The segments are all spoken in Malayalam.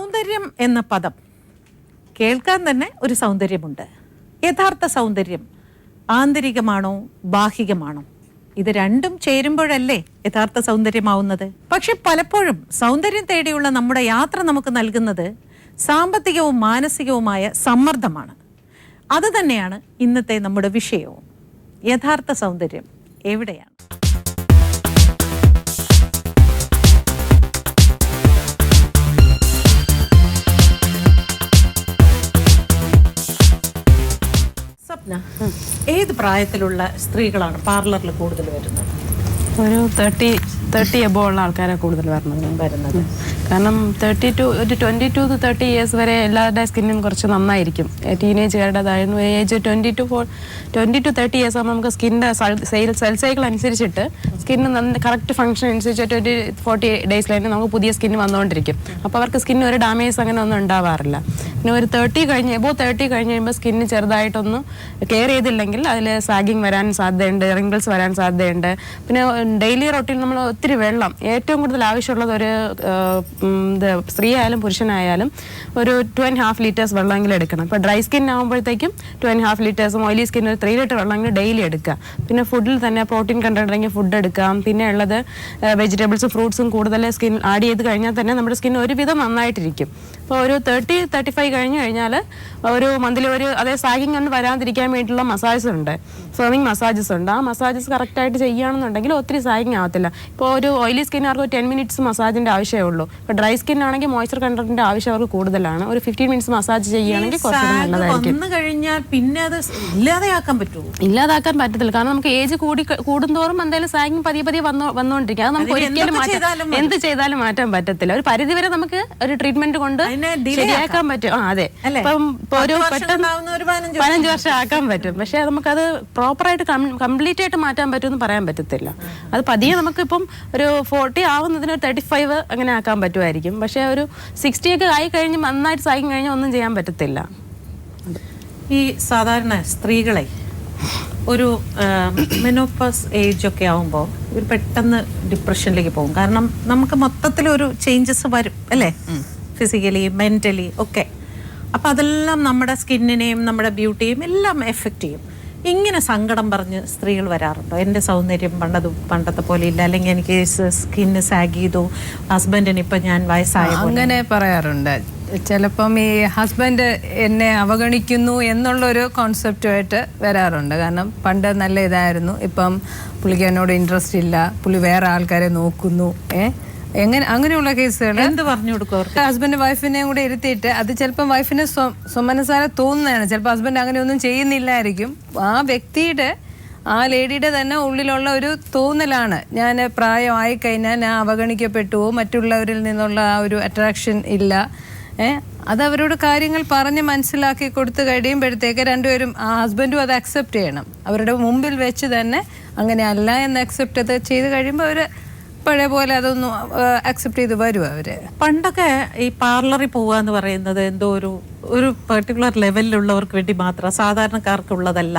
സൗന്ദര്യം എന്ന പദം കേൾക്കാൻ തന്നെ ഒരു സൗന്ദര്യമുണ്ട്. യഥാർത്ഥ സൗന്ദര്യം ആന്തരികമാണോ ബാഹികമാണോ? ഇത് രണ്ടും ചേരുമ്പോഴല്ലേ യഥാർത്ഥ സൗന്ദര്യമാവുന്നത്. പക്ഷെ പലപ്പോഴും സൗന്ദര്യം തേടിയുള്ള നമ്മുടെ യാത്ര നമുക്ക് നൽകുന്നത് സാമ്പത്തികവും മാനസികവുമായ സമ്മർദ്ദമാണ്. അത് തന്നെയാണ് ഇന്നത്തെ നമ്മുടെ വിഷയവും. യഥാർത്ഥ സൗന്ദര്യം എവിടെയാണ്? സ്വപ്ന, ഏത് പ്രായത്തിലുള്ള സ്ത്രീകളാണ് പാർലറിൽ കൂടുതൽ വരുന്നത്? ഒരു 30 എബോവ് ഉള്ള ആൾക്കാരെ കൂടുതൽ വരുന്നത്. കാരണം 22 to 30 ഇയേഴ്സ് വരെ എല്ലാവരുടെ സ്കിന്നും കുറച്ച് നന്നായിരിക്കും. ടീനേജുകാരുടേതായിരുന്നു ഏജ് 20 to 30 ഇയേഴ്സ് ആകുമ്പോൾ നമുക്ക് സ്കിന്നിൻ്റെ സെൽ സൈക്കിൾ അനുസരിച്ചിട്ട് സ്കിന്ന് കറക്റ്റ് ഫംഗ്ഷൻ അനുസരിച്ച് 40 ഡേയ്സിലായിട്ട് നമുക്ക് പുതിയ സ്കിന്ന് വന്നുകൊണ്ടിരിക്കും. അപ്പോൾ അവർക്ക് സ്കിന്നിന് ഒരു ഡാമേജ് അങ്ങനെ ഒന്നും ഉണ്ടാവാറില്ല. പിന്നെ ഒരു 30 കഴിഞ്ഞ് കഴിയുമ്പോൾ സ്കിന്ന് ചെറുതായിട്ടൊന്ന് കെയർ ചെയ്തില്ലെങ്കിൽ അതിൽ സാഗിങ് വരാൻ സാധ്യതയുണ്ട്, റിങ്കിൾസ് വരാൻ സാധ്യതയുണ്ട്. പിന്നെ ഡെയിലി റൊട്ടീൻ നമ്മൾ ഒത്തിരി വെള്ളം ഏറ്റവും കൂടുതൽ ആവശ്യമുള്ളത് ഒരു സ്ത്രീ ആയാലും പുരുഷനായാലും ഒരു 2.5 ലിറ്റേഴ്സ് വെള്ളമെങ്കിലും എടുക്കണം. ഇപ്പോൾ ഡ്രൈ സ്കിൻ ആകുമ്പോഴത്തേക്കും 2.5 ലിറ്റേഴ്സും, ഓയിലി സ്കിൻ ഒരു 3 ലിറ്റർ വെള്ളമെങ്കിലും ഡെയിലി എടുക്കുക. പിന്നെ ഫുഡിൽ തന്നെ പ്രോട്ടീൻ കണ്ടന്റ് ഫുഡ് എടുക്കാം. പിന്നെ ഉള്ളത് വെജിറ്റബിൾസും ഫ്രൂട്ട്സും കൂടുതൽ സ്കിൻ ആഡ് ചെയ്ത് കഴിഞ്ഞാൽ തന്നെ നമ്മുടെ സ്കിൻ ഒരുവിധം നന്നായിട്ടിരിക്കും. ഇപ്പോൾ ഒരു 35 കഴിഞ്ഞ് കഴിഞ്ഞാൽ ഒരു മന്തിൽ അതേ സാഗിങ് ഒന്നും വരാതിരിക്കാൻ വേണ്ടിയിട്ടുള്ള മസാജസ് ഉണ്ട്, ഫേമിങ് മസാജസ് ഉണ്ട്. ആ മസാജസ് കറക്റ്റായിട്ട് ചെയ്യുകയാണെന്നുണ്ടെങ്കിൽ ഒത്തിരി സാഗിങ് ആവത്തില്ല. ഇപ്പോൾ ഒരു ഓയിലി സ്കിന്നുകാർക്ക് 10 മിനിറ്റ്സ് മസാജിൻ്റെ ആവശ്യമേ ഉള്ളൂ. ഇപ്പോൾ ഡ്രൈ സ്കിൻ ആണെങ്കിൽ മോയ്സ്ചർ കണ്ടന്റിന്റെ ആവശ്യം അവർക്ക് കൂടുതലാണ്. ഒരു 15 മിനിറ്റ്സ് മസാജ് ചെയ്യുകയാണെങ്കിൽ കുറച്ചുകൂടി നല്ലതായിരിക്കും. പിന്നെ അത് ഇല്ലാതെയാക്കാൻ പറ്റുമോ? ഇല്ലാതാക്കാൻ പറ്റത്തില്ല. കാരണം നമുക്ക് ഏജ് കൂടുന്തോറും എന്തായാലും സാഗിങ് പതിയെ വന്നുകൊണ്ടിരിക്കും. അത് നമുക്ക് ഒരിക്കലും എന്ത് ചെയ്താലും മാറ്റാൻ പറ്റത്തില്ല. ഒരു പരിധിവരെ നമുക്ക് ഒരു ട്രീറ്റ്മെന്റ് കൊണ്ട് ശരിയാക്കാൻ പറ്റും. അതെ, ഇപ്പം ഒരു പെട്ടെന്ന് 15 വർഷം ആക്കാൻ പറ്റും. പക്ഷെ നമുക്കത് പ്രോപ്പറായിട്ട് കംപ്ലീറ്റ് ആയിട്ട് മാറ്റാൻ പറ്റുമെന്ന് പറയാൻ പറ്റത്തില്ല. അത് പതിയെ നമുക്കിപ്പം ഒരു 40 ആവുന്നതിന് ഒരു 35 അങ്ങനെ ആക്കാൻ പറ്റുമായിരിക്കും. പക്ഷെ ഒരു 60 ഒക്കെ ആയി കഴിഞ്ഞ് നന്നായിട്ട് സാഗിങ് കഴിഞ്ഞാൽ ഒന്നും ചെയ്യാൻ പറ്റത്തില്ല. ഈ സാധാരണ സ്ത്രീകളെ ഒരു മെനോപോസ് ഏജ് ഒക്കെ ആവുമ്പോൾ ഒരു പെട്ടെന്ന് ഡിപ്രഷനിലേക്ക് പോകും. കാരണം നമുക്ക് മൊത്തത്തിലൊരു ചേഞ്ചസ് വരും അല്ലേ, ഫിസിക്കലി മെൻ്റലി ഒക്കെ. അപ്പം അതെല്ലാം നമ്മുടെ സ്കിന്നിനെയും നമ്മുടെ ബ്യൂട്ടിയെയും എല്ലാം എഫക്റ്റ് ചെയ്യും. ഇങ്ങനെ സങ്കടം പറഞ്ഞ് സ്ത്രീകൾ വരാറുണ്ടോ? എൻ്റെ സൗന്ദര്യം പണ്ടത്തെ പോലെ ഇല്ല, അല്ലെങ്കിൽ എനിക്ക് സ്കിന്ന് സാഗ് ചെയ്തു, ഹസ്ബൻഡിന് ഇപ്പം ഞാൻ വയസ്സായ അങ്ങനെ പറയാറുണ്ട്. ചിലപ്പം ഈ ഹസ്ബൻഡ് എന്നെ അവഗണിക്കുന്നു എന്നുള്ളൊരു കോൺസെപ്റ്റുമായിട്ട് വരാറുണ്ട്. കാരണം പണ്ട് നല്ല ഇതായിരുന്നു, ഇപ്പം പുള്ളിക്ക് എന്നോട് ഇൻട്രസ്റ്റ് ഇല്ല, പുള്ളി വേറെ ആൾക്കാരെ നോക്കുന്നു. അങ്ങനെയുള്ള കേസുകൾ എന്ത് പറഞ്ഞു കൊടുക്കും? ഹസ്ബൻഡ് വൈഫിനെയും കൂടെ ഇരുത്തിയിട്ട് അത് ചിലപ്പം വൈഫിന് സ്വമനസാരെ തോന്നുന്നതാണ്. ചിലപ്പോൾ ഹസ്ബൻഡ് അങ്ങനെയൊന്നും ചെയ്യുന്നില്ലായിരിക്കും. ആ വ്യക്തിയുടെ, ആ ലേഡിയുടെ തന്നെ ഉള്ളിലുള്ള ഒരു തോന്നലാണ്, ഞാൻ പ്രായമായി കഴിഞ്ഞാൽ ഞാൻ അവഗണിക്കപ്പെട്ടു, മറ്റുള്ളവരിൽ നിന്നുള്ള ആ ഒരു അട്രാക്ഷൻ ഇല്ല. അത് അവരോട് കാര്യങ്ങൾ പറഞ്ഞ് മനസ്സിലാക്കി കൊടുത്ത് കഴിയുമ്പോഴത്തേക്ക് രണ്ടുപേരും, ആ ഹസ്ബൻഡും അത് അക്സെപ്റ്റ് ചെയ്യണം. അവരുടെ മുമ്പിൽ വെച്ച് തന്നെ അങ്ങനെ അല്ല എന്ന് അക്സെപ്റ്റ് ചെയ്ത് കഴിയുമ്പോൾ അവർ പഴയ പോലെ അതൊന്നും അക്സെപ്റ്റ് ചെയ്ത് വരും അവര്. പണ്ടൊക്കെ ഈ പാർലറിൽ പോവുക എന്ന് പറയുന്നത് എന്തോ ഒരു പെർട്ടിക്കുലർ ലെവലിലുള്ളവർക്ക് വേണ്ടി മാത്രം, സാധാരണക്കാർക്കുള്ളതല്ല.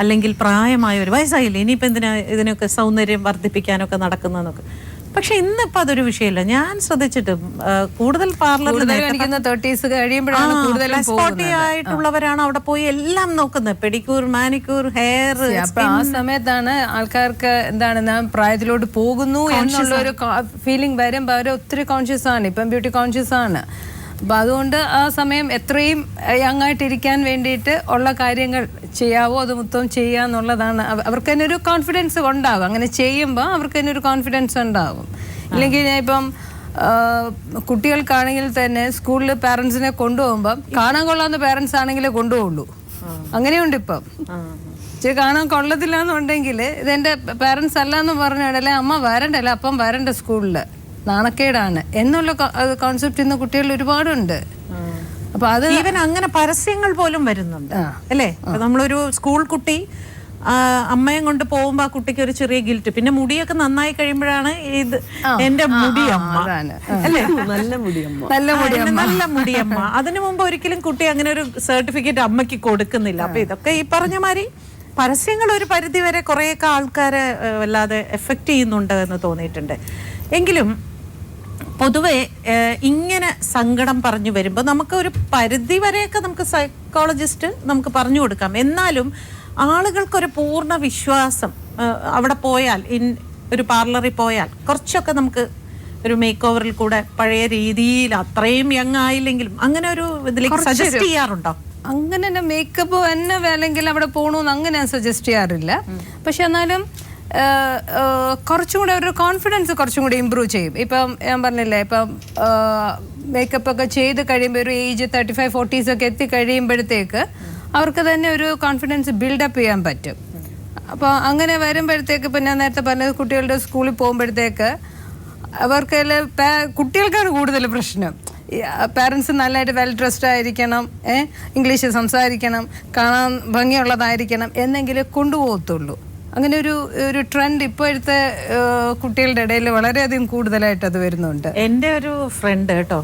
അല്ലെങ്കിൽ പ്രായമായവർ, വയസ്സായില്ലേ ഇനിയിപ്പോൾ എന്തിനാ ഇതിനൊക്കെ സൗന്ദര്യം വർദ്ധിപ്പിക്കാനൊക്കെ നടക്കുന്നതെന്നൊക്കെ. പക്ഷെ ഇന്നിപ്പോ അതൊരു വിഷയമല്ല. ഞാൻ ശ്രദ്ധിച്ചിട്ട് കൂടുതൽ പാർലറിൽ ആയിട്ടുള്ളവരാണ് അവിടെ പോയി എല്ലാം നോക്കുന്നത്, പെഡിക്യൂർ, മാനിക്യൂർ, ഹെയർ. അപ്പൊ ആ സമയത്താണ് ആൾക്കാർക്ക് എന്താണ്, ഞാൻ പ്രായത്തിലോട്ട് പോകുന്നു എന്നുള്ള ഒരു ഫീലിംഗ് വരുമ്പോൾ അവർ ഒത്തിരി കോൺഷ്യസ് ആണ്, ഇപ്പം ബ്യൂട്ടി കോൺഷ്യസ് ആണ്. അപ്പം അതുകൊണ്ട് ആ സമയം എത്രയും യങ് ആയിട്ടിരിക്കാൻ വേണ്ടിയിട്ട് ഉള്ള കാര്യങ്ങൾ ചെയ്യാവോ അത് മൊത്തം ചെയ്യുക എന്നുള്ളതാണ്. അവർക്ക് തന്നെ ഒരു കോൺഫിഡൻസ് ഉണ്ടാകും. അങ്ങനെ ചെയ്യുമ്പോൾ അവർക്ക് തന്നെ ഒരു കോൺഫിഡൻസ് ഉണ്ടാകും. ഇല്ലെങ്കിൽ ഞാൻ ഇപ്പം കുട്ടികൾക്കാണെങ്കിൽ തന്നെ സ്കൂളിൽ പാരൻസിനെ കൊണ്ടുപോകുമ്പം കാണാൻ കൊള്ളാവുന്ന പാരൻസ് ആണെങ്കിലേ കൊണ്ടുപോകുള്ളൂ. അങ്ങനെയുണ്ട് ഇപ്പം. കാണാൻ കൊള്ളത്തില്ല എന്നുണ്ടെങ്കിൽ ഇതെൻ്റെ പാരൻസ് അല്ല എന്ന് പറഞ്ഞാലേ അമ്മ വരണ്ടല്ലേ, അപ്പം വരണ്ട സ്കൂളിൽ, നാണക്കേടാണ് എന്നുള്ള കോൺസെപ്റ്റ് ഇന്ന് കുട്ടികളിൽ ഒരുപാടുണ്ട്. അപ്പൊ അത് ഈവൻ അങ്ങനെ പരസ്യങ്ങൾ പോലും വരുന്നുണ്ട് അല്ലേ. നമ്മളൊരു സ്കൂൾ കുട്ടി അമ്മയും കൊണ്ട് പോകുമ്പോ ആ കുട്ടിക്ക് ഒരു ചെറിയ ഗിൽറ്റ്. പിന്നെ മുടിയൊക്കെ നന്നായി കഴിയുമ്പോഴാണ് ഇത് എന്റെ മുടിയമ്മ അല്ലേ, നല്ല മുടിയമ്മ. അതിനു മുമ്പ് ഒരിക്കലും കുട്ടി അങ്ങനെ ഒരു സർട്ടിഫിക്കറ്റ് അമ്മയ്ക്ക് കൊടുക്കുന്നില്ല. അപ്പൊ ഇതൊക്കെ ഈ പറഞ്ഞ മാതിരി പരസ്യങ്ങൾ ഒരു പരിധി വരെ കുറേയൊക്കെ ആൾക്കാരെ വല്ലാതെ എഫക്റ്റ് ചെയ്യുന്നുണ്ട് എന്ന് തോന്നിയിട്ടുണ്ട്. എങ്കിലും പൊതുവെ ഇങ്ങനെ സങ്കടം പറഞ്ഞു വരുമ്പോൾ നമുക്ക് ഒരു പരിധി വരെയൊക്കെ നമുക്ക് സൈക്കോളജിസ്റ്റ് നമുക്ക് പറഞ്ഞു കൊടുക്കാം. എന്നാലും ആളുകൾക്കൊരു പൂർണ്ണ വിശ്വാസം അവിടെ പോയാൽ ഒരു പാർലറിൽ പോയാൽ കുറച്ചൊക്കെ നമുക്ക് ഒരു മേക്ക് ഓവറിൽ കൂടെ പഴയ രീതിയിൽ അത്രയും യങ് ആയില്ലെങ്കിലും അങ്ങനെ ഒരു ഇതിലേക്ക് സജസ്റ്റ് ചെയ്യാറുണ്ടോ? അങ്ങനെ തന്നെ മേക്കപ്പ് തന്നെ വേണമെങ്കിൽ അവിടെ പോകണമെന്ന് അങ്ങനെ ഞാൻ സജസ്റ്റ് ചെയ്യാറില്ല. പക്ഷെ എന്നാലും കുറച്ചും കൂടെ ഒരു കോൺഫിഡൻസ് കുറച്ചും കൂടി ഇമ്പ്രൂവ് ചെയ്യും. ഇപ്പം ഞാൻ പറഞ്ഞില്ലേ, ഇപ്പം മേക്കപ്പ് ഒക്കെ ചെയ്ത് കഴിയുമ്പോൾ ഒരു ഏജ് 35-40s ഒക്കെ എത്തി കഴിയുമ്പോഴത്തേക്ക് അവർക്ക് തന്നെ ഒരു കോൺഫിഡൻസ് ബിൽഡപ്പ് ചെയ്യാൻ പറ്റും. അപ്പോൾ അങ്ങനെ വരുമ്പോഴത്തേക്ക് ഇപ്പം ഞാൻ നേരത്തെ പറഞ്ഞത് കുട്ടികളുടെ സ്കൂളിൽ പോകുമ്പോഴത്തേക്ക് അവർക്ക് കുട്ടികൾക്കാണ് കൂടുതൽ പ്രശ്നം. പാരൻസ് നല്ലതായിട്ട് വെൽ ഡ്രസ്ഡ് ആയിരിക്കണം, ഇംഗ്ലീഷ് സംസാരിക്കണം, കാണാൻ ഭംഗിയുള്ളതായിരിക്കണം എന്നെങ്കിലും കൊണ്ടുപോകത്തുള്ളൂ. അങ്ങനെ ഒരു ട്രെൻഡ് ഇപ്പോഴത്തെ കുട്ടികളുടെ ഇടയിൽ വളരെയധികം കൂടുതലായിട്ട് അത് വരുന്നുണ്ട്. എൻ്റെ ഒരു ഫ്രണ്ട് കേട്ടോ,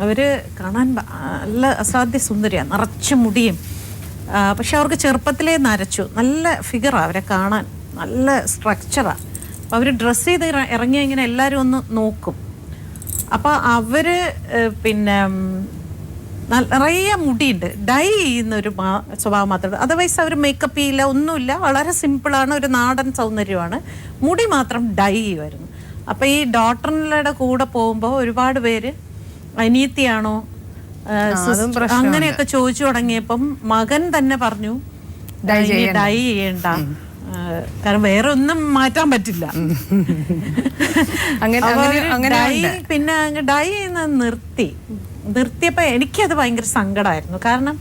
അവര് കാണാൻ നല്ല അസാധ്യ സുന്ദരിയാണ്, നിറച്ച് മുടിയും. പക്ഷെ അവർക്ക് ചെറുപ്പത്തിലേ നരച്ചു, നല്ല ഫിഗറാണ്, അവരെ കാണാൻ നല്ല സ്ട്രക്ചറാണ്. അപ്പോൾ അവർ ഡ്രസ്സ് ചെയ്ത് ഇറങ്ങിയ ഇങ്ങനെ എല്ലാവരും ഒന്ന് നോക്കും. അപ്പോൾ അവർ പിന്നെ നിറയെ മുടിയുണ്ട്, ഡൈ ചെയ്യുന്നൊരു സ്വഭാവം മാത്രമേ. അതർവൈസ് അവർ മേക്കപ്പ് ചെയ്യില്ല, ഒന്നുമില്ല, വളരെ സിമ്പിളാണ്, ഒരു നാടൻ സൗന്ദര്യമാണ്. മുടി മാത്രം ഡൈ ചെയ്യുമായിരുന്നു. അപ്പോൾ ഈ ഡോക്ടറിൻ്റെ കൂടെ പോകുമ്പോൾ ഒരുപാട് പേര് അനിയത്തിയാണോ അങ്ങനെയൊക്കെ ചോദിച്ചു തുടങ്ങിയപ്പം മകൻ തന്നെ പറഞ്ഞു ഡൈ ചെയ്യണ്ട, കാരണം വേറെ ഒന്നും മാറ്റാൻ പറ്റില്ല. പിന്നെ ഡൈ ചെയ്യുന്നത് നിർത്തിയപ്പോ എനിക്കത് ഭയങ്കര സങ്കടമായിരുന്നു. കാരണം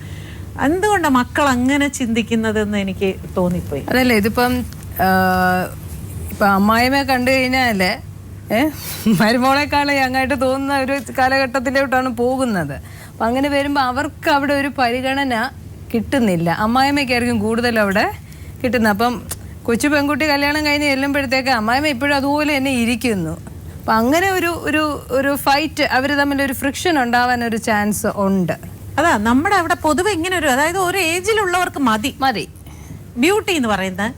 എന്തുകൊണ്ടാണ് മക്കൾ അങ്ങനെ ചിന്തിക്കുന്നതെന്ന് എനിക്ക് തോന്നിപ്പോയി. അതല്ലേ, ഇതിപ്പം അമ്മായിമ്മ കണ്ടു കഴിഞ്ഞാല് മരുമോളെക്കാളെ അങ്ങായിട്ട് തോന്നുന്ന ഒരു കാലഘട്ടത്തിലോട്ടാണ് പോകുന്നത്. അപ്പം അങ്ങനെ വരുമ്പോൾ അവർക്ക് അവിടെ ഒരു പരിഗണന കിട്ടുന്നില്ല, അമ്മായിമ്മയ്ക്കായിരിക്കും കൂടുതൽ അവിടെ കിട്ടുന്നത്. അപ്പം കൊച്ചു പെൺകുട്ടി കല്യാണം കഴിഞ്ഞ് ചെല്ലുമ്പോഴത്തേക്ക് അമ്മായിമ്മ ഇപ്പോഴും അതുപോലെ തന്നെ ഇരിക്കുന്നു. അപ്പം അങ്ങനെ ഒരു ഫൈറ്റ് അവർ തമ്മിലൊരു ഫ്രിക്ഷൻ ഉണ്ടാവാൻ ഒരു ചാൻസ് ഉണ്ട്. അതാ നമ്മുടെ അവിടെ പൊതുവെ ഇങ്ങനെ ഒരു, അതായത് ഒരു ഏജിലുള്ളവർക്ക് മതി ബ്യൂട്ടി എന്ന് പറയുന്നത്,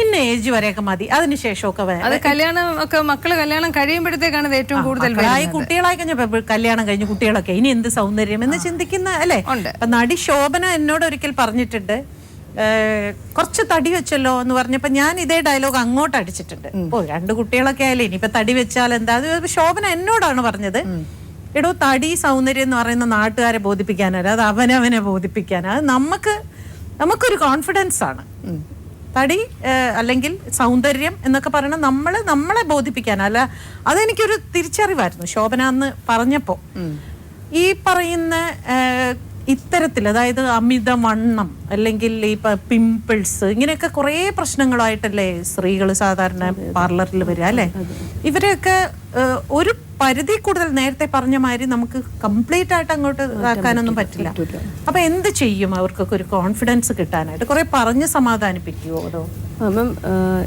ഇന്ന ഏജ് വരെയൊക്കെ മതി, അതിനുശേഷമൊക്കെ അത് കല്യാണം ഒക്കെ മക്കള് കല്യാണം കഴിയുമ്പോഴത്തേക്കാണ് ഏറ്റവും കൂടുതൽ കുട്ടികളായി കഴിഞ്ഞ കല്യാണം കഴിഞ്ഞ് കുട്ടികളൊക്കെ ഇനി എന്ത് സൗന്ദര്യം എന്ന് ചിന്തിക്കുന്ന അല്ലേ. നടി ശോഭന എന്നോട് ഒരിക്കൽ പറഞ്ഞിട്ടുണ്ട്, കുറച്ച് തടി വെച്ചല്ലോ എന്ന് പറഞ്ഞപ്പോ ഞാൻ ഇതേ ഡയലോഗ് അങ്ങോട്ട് അടിച്ചിട്ടുണ്ട്. ഓ 2 കുട്ടികളൊക്കെ ആയാലും ഇനിയിപ്പൊ തടി വെച്ചാൽ എന്താ. അത് ശോഭന എന്നോടാണ് പറഞ്ഞത്, എടോ തടി സൗന്ദര്യം എന്ന് പറയുന്ന നാട്ടുകാരെ ബോധിപ്പിക്കാനല്ല, അത് അവനവനെ ബോധിപ്പിക്കാനാ. അത് നമുക്കൊരു കോൺഫിഡൻസ് ആണ്. തടി അല്ലെങ്കിൽ സൗന്ദര്യം എന്നൊക്കെ പറയണത് നമ്മളെ ബോധിപ്പിക്കാനല്ല. അതെനിക്കൊരു തിരിച്ചറിവായിരുന്നു ശോഭന അന്ന് പറഞ്ഞപ്പോ. ഈ പറയുന്ന ഇത്തരത്തിൽ, അതായത് അമിതവണ്ണം അല്ലെങ്കിൽ ഈ പിമ്പിൾസ്, ഇങ്ങനെയൊക്കെ കുറേ പ്രശ്നങ്ങളായിട്ടല്ലേ സ്ത്രീകൾ സാധാരണ പാർലറിൽ വരിക അല്ലേ. ഇവരെയൊക്കെ ഒരു പരിധി കൂടുതൽ നേരത്തെ പറഞ്ഞ മാതിരി നമുക്ക് കംപ്ലീറ്റ് ആയിട്ട് അങ്ങോട്ട് ആക്കാനൊന്നും പറ്റില്ല. അപ്പൊ എന്ത് ചെയ്യും അവർക്കൊക്കെ ഒരു കോൺഫിഡൻസ് കിട്ടാനായിട്ട്? കുറെ പറഞ്ഞ് സമാധാനിപ്പിക്കുമോ? അതോ മാം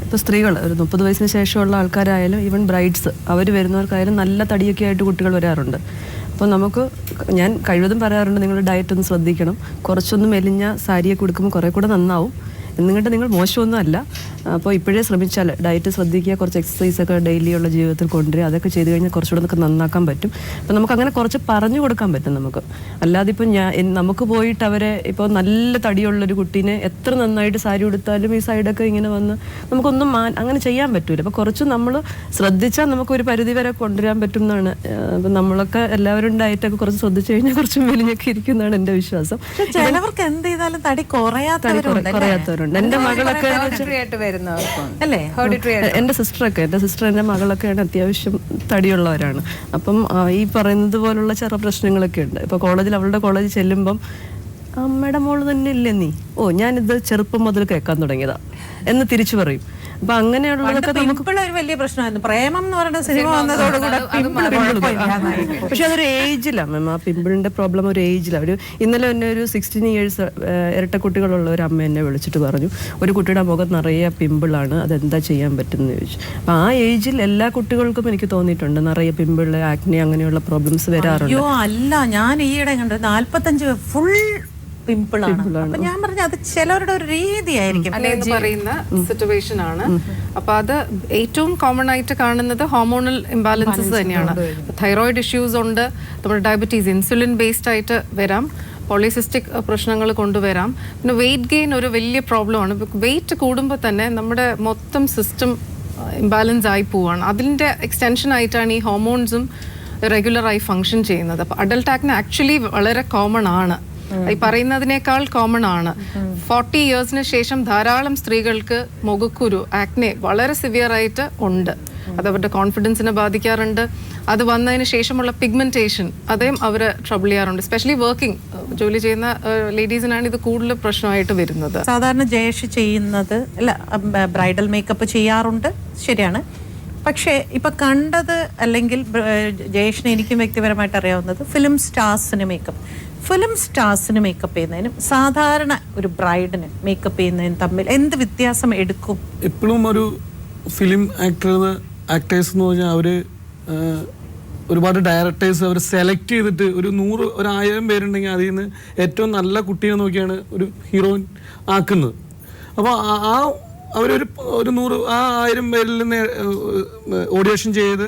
ഇപ്പോൾ സ്ത്രീകൾ ഒരു 30 വയസ്സിന് ശേഷമുള്ള ആൾക്കാരായാലും ഈവൻ ബ്രൈഡ്സ് അവർ വരുന്നവർക്കായാലും നല്ല തടിയൊക്കെ ആയിട്ട് കുട്ടികൾ വരാറുണ്ട്. അപ്പോൾ നമുക്ക് ഞാൻ കഴിവതും പറയാറുണ്ട്, നിങ്ങൾ ഡയറ്റ് ഒന്ന് ശ്രദ്ധിക്കണം, കുറച്ചൊന്ന് മെലിഞ്ഞ സാരിയൊക്കെ കൊടുക്കുമ്പോൾ കുറേ കൂടെ നന്നാവും. എന്നിട്ട് നിങ്ങൾ മോശമൊന്നും അല്ല. അപ്പോൾ ഇപ്പോഴേ ശ്രമിച്ചാൽ ഡയറ്റ് ശ്രദ്ധിക്കുക, കുറച്ച് എക്സസൈസൊക്കെ ഡെയിലി ഉള്ള ജീവിതത്തിൽ കൊണ്ടുവരിക, അതൊക്കെ ചെയ്ത് കഴിഞ്ഞാൽ കുറച്ചുകൂടെ നമുക്ക് നന്നാക്കാൻ പറ്റും. അപ്പോൾ നമുക്ക് അങ്ങനെ കുറച്ച് പറഞ്ഞു കൊടുക്കാൻ പറ്റും നമുക്ക്. അല്ലാതെ ഇപ്പം നമുക്ക് പോയിട്ട് അവരെ ഇപ്പോൾ നല്ല തടിയുള്ളൊരു കുട്ടീനെ എത്ര നന്നായിട്ട് സാരി ഉടുത്താലും ഈ സൈഡൊക്കെ ഇങ്ങനെ വന്ന് നമുക്കൊന്നും അങ്ങനെ ചെയ്യാൻ പറ്റൂല. അപ്പോൾ കുറച്ച് നമ്മൾ ശ്രദ്ധിച്ചാൽ നമുക്ക് ഒരു പരിധി വരെ കൊണ്ടുവരാൻ പറ്റും എന്നാണ്. അപ്പം നമ്മളൊക്കെ എല്ലാവരും ഡയറ്റൊക്കെ കുറച്ച് ശ്രദ്ധിച്ചു കഴിഞ്ഞാൽ കുറച്ച് മെലിഞ്ഞൊക്കെ ഇരിക്കുന്നതാണ് എൻ്റെ വിശ്വാസം. ചിലവർക്ക് എന്ത് ചെയ്താലും തടി കുറയാത്തവരുണ്ട്. എന്റെ മകളൊക്കെ എന്റെ സിസ്റ്റർ എന്റെ മകളൊക്കെയാണ് അത്യാവശ്യം തടിയുള്ളവരാണ്. അപ്പം ഈ പറയുന്നത് പോലുള്ള ചെറു പ്രശ്നങ്ങളൊക്കെ ഉണ്ട്. ഇപ്പൊ അവളുടെ കോളേജിൽ ചെല്ലുമ്പം അമ്മയുടെ മോള് തന്നെ ഇല്ലേ നീ, ഓ ഞാനിത് ചെറുപ്പം മുതൽ കേൾക്കാൻ തുടങ്ങിയതാ എന്ന് തിരിച്ചു പറയും. അപ്പൊ അങ്ങനെയുള്ളതൊക്കെ നമുക്ക് വലിയ പ്രശ്നമായിരുന്നു. പ്രേമം എന്ന് പറയുന്ന സിനിമ വന്നതോടുകൂടെ പക്ഷെ അതൊരു ഏജിലാണ് മാം. ആ പിമ്പിളിന്റെ പ്രോബ്ലം ഒരു ഏജിലാണ്. ഇന്നലെ തന്നെ ഒരു 16 years ഇരട്ട കുട്ടികളുള്ള ഒരു അമ്മ എന്നെ വിളിച്ചിട്ട് പറഞ്ഞു, ഒരു കുട്ടിയുടെ മുഖം നിറയെ പിമ്പിളാണ്, അതെന്താ ചെയ്യാൻ പറ്റുമെന്ന് ചോദിച്ചു. അപ്പൊ ആ ഏജിൽ എല്ലാ കുട്ടികൾക്കും എനിക്ക് തോന്നിയിട്ടുണ്ട് നിറയെ പിമ്പിള്, ആക്നെ അങ്ങനെയുള്ള പ്രോബ്ലംസ് വരാറുണ്ട്. അയ്യോ അല്ല, ഞാൻ ഈയിടെ കണ്ടു 45 ഫുൾ പിമ്പിൾ ആണ്. അപ്പൊ ഞാൻ പറഞ്ഞ അത് ചിലവരുടെ ഒരു രീതിയായിരിക്കും എന്ന് പറയുന്ന സിറ്റുവേഷൻ ആണ്. അപ്പൊ അത് ഏറ്റവും കോമൺ ആയിട്ട് കാണുന്നത് ഹോർമോണൽ ഇംബാലൻസസ് തന്നെയാണ്. തൈറോയിഡ് ഇഷ്യൂസ് ഉണ്ട്, നമ്മുടെ ഡയബറ്റീസ് ഇൻസുലിൻ ബേസ്ഡ് ആയിട്ട് വരാം, പോളിസിസ്റ്റിക് പ്രശ്നങ്ങൾ കൊണ്ടുവരാം. പിന്നെ വെയിറ്റ് ഗെയിൻ ഒരു വലിയ പ്രോബ്ലമാണ്. വെയിറ്റ് കൂടുമ്പോൾ തന്നെ നമ്മുടെ മൊത്തം സിസ്റ്റം ഇംബാലൻസ് ആയി പോവാണ്. അതിൻ്റെ എക്സ്റ്റൻഷൻ ആയിട്ടാണ് ഈ ഹോർമോൺസും റെഗുലറായി ഫങ്ഷൻ ചെയ്യുന്നത്. അപ്പോൾ അഡൽട്ട് ആക്നെ ആക്ച്വലി വളരെ കോമൺ ആണ്, ഈ പറയുന്നതിനേക്കാൾ കോമൺ ആണ്. 40 ഇയേഴ്സിന് ശേഷം ധാരാളം സ്ത്രീകൾക്ക് മുഖക്കുരു ആക്നെ വളരെ സിവിയർ ആയിട്ട് ഉണ്ട്. അത് അവരുടെ കോൺഫിഡൻസിനെ ബാധിക്കാറുണ്ട്. അത് വന്നതിന് ശേഷമുള്ള പിഗ്മെന്റേഷൻ അതേം അവർ ട്രബിൾ ചെയ്യാറുണ്ട്. എസ്പെഷ്യലി വർക്കിംഗ് ജോലി ചെയ്യുന്ന ലേഡീസിനാണ് ഇത് കൂടുതൽ പ്രശ്നമായിട്ട് വരുന്നത്. സാധാരണ ജയേഷ് ചെയ്യുന്നത് അല്ല, ബ്രൈഡൽ മേക്കപ്പ് ചെയ്യാറുണ്ട്, ശരിയാണ്. പക്ഷേ ഇപ്പൊ കണ്ടത് അല്ലെങ്കിൽ ജയേഷിനെ എനിക്കും വ്യക്തിപരമായിട്ട് അറിയാവുന്നത് ഫിലിം സ്റ്റാർസിന് മേക്കപ്പ് ചെയ്യുന്നതിനും സാധാരണ ഒരു ബ്രൈഡിന് മേക്കപ്പ് ചെയ്യുന്നതിനും തമ്മിൽ എന്ത് വ്യത്യാസം എടുക്കും? എപ്പോഴും ഒരു ഫിലിം ആക്ടേഴ്സ് എന്ന് പറഞ്ഞാൽ അവർ ഒരുപാട് ഡയറക്ടേഴ്സ് അവർ സെലക്ട് ചെയ്തിട്ട് ഒരു 1000 പേരുണ്ടെങ്കിൽ അതിൽ നിന്ന് ഏറ്റവും നല്ല കുട്ടിയെ നോക്കിയാണ് ഒരു ഹീറോയിൻ ആക്കുന്നത്. അപ്പോൾ അവരൊരു 1000 പേരിൽ നിന്ന് ഓഡിയേഷൻ ചെയ്ത്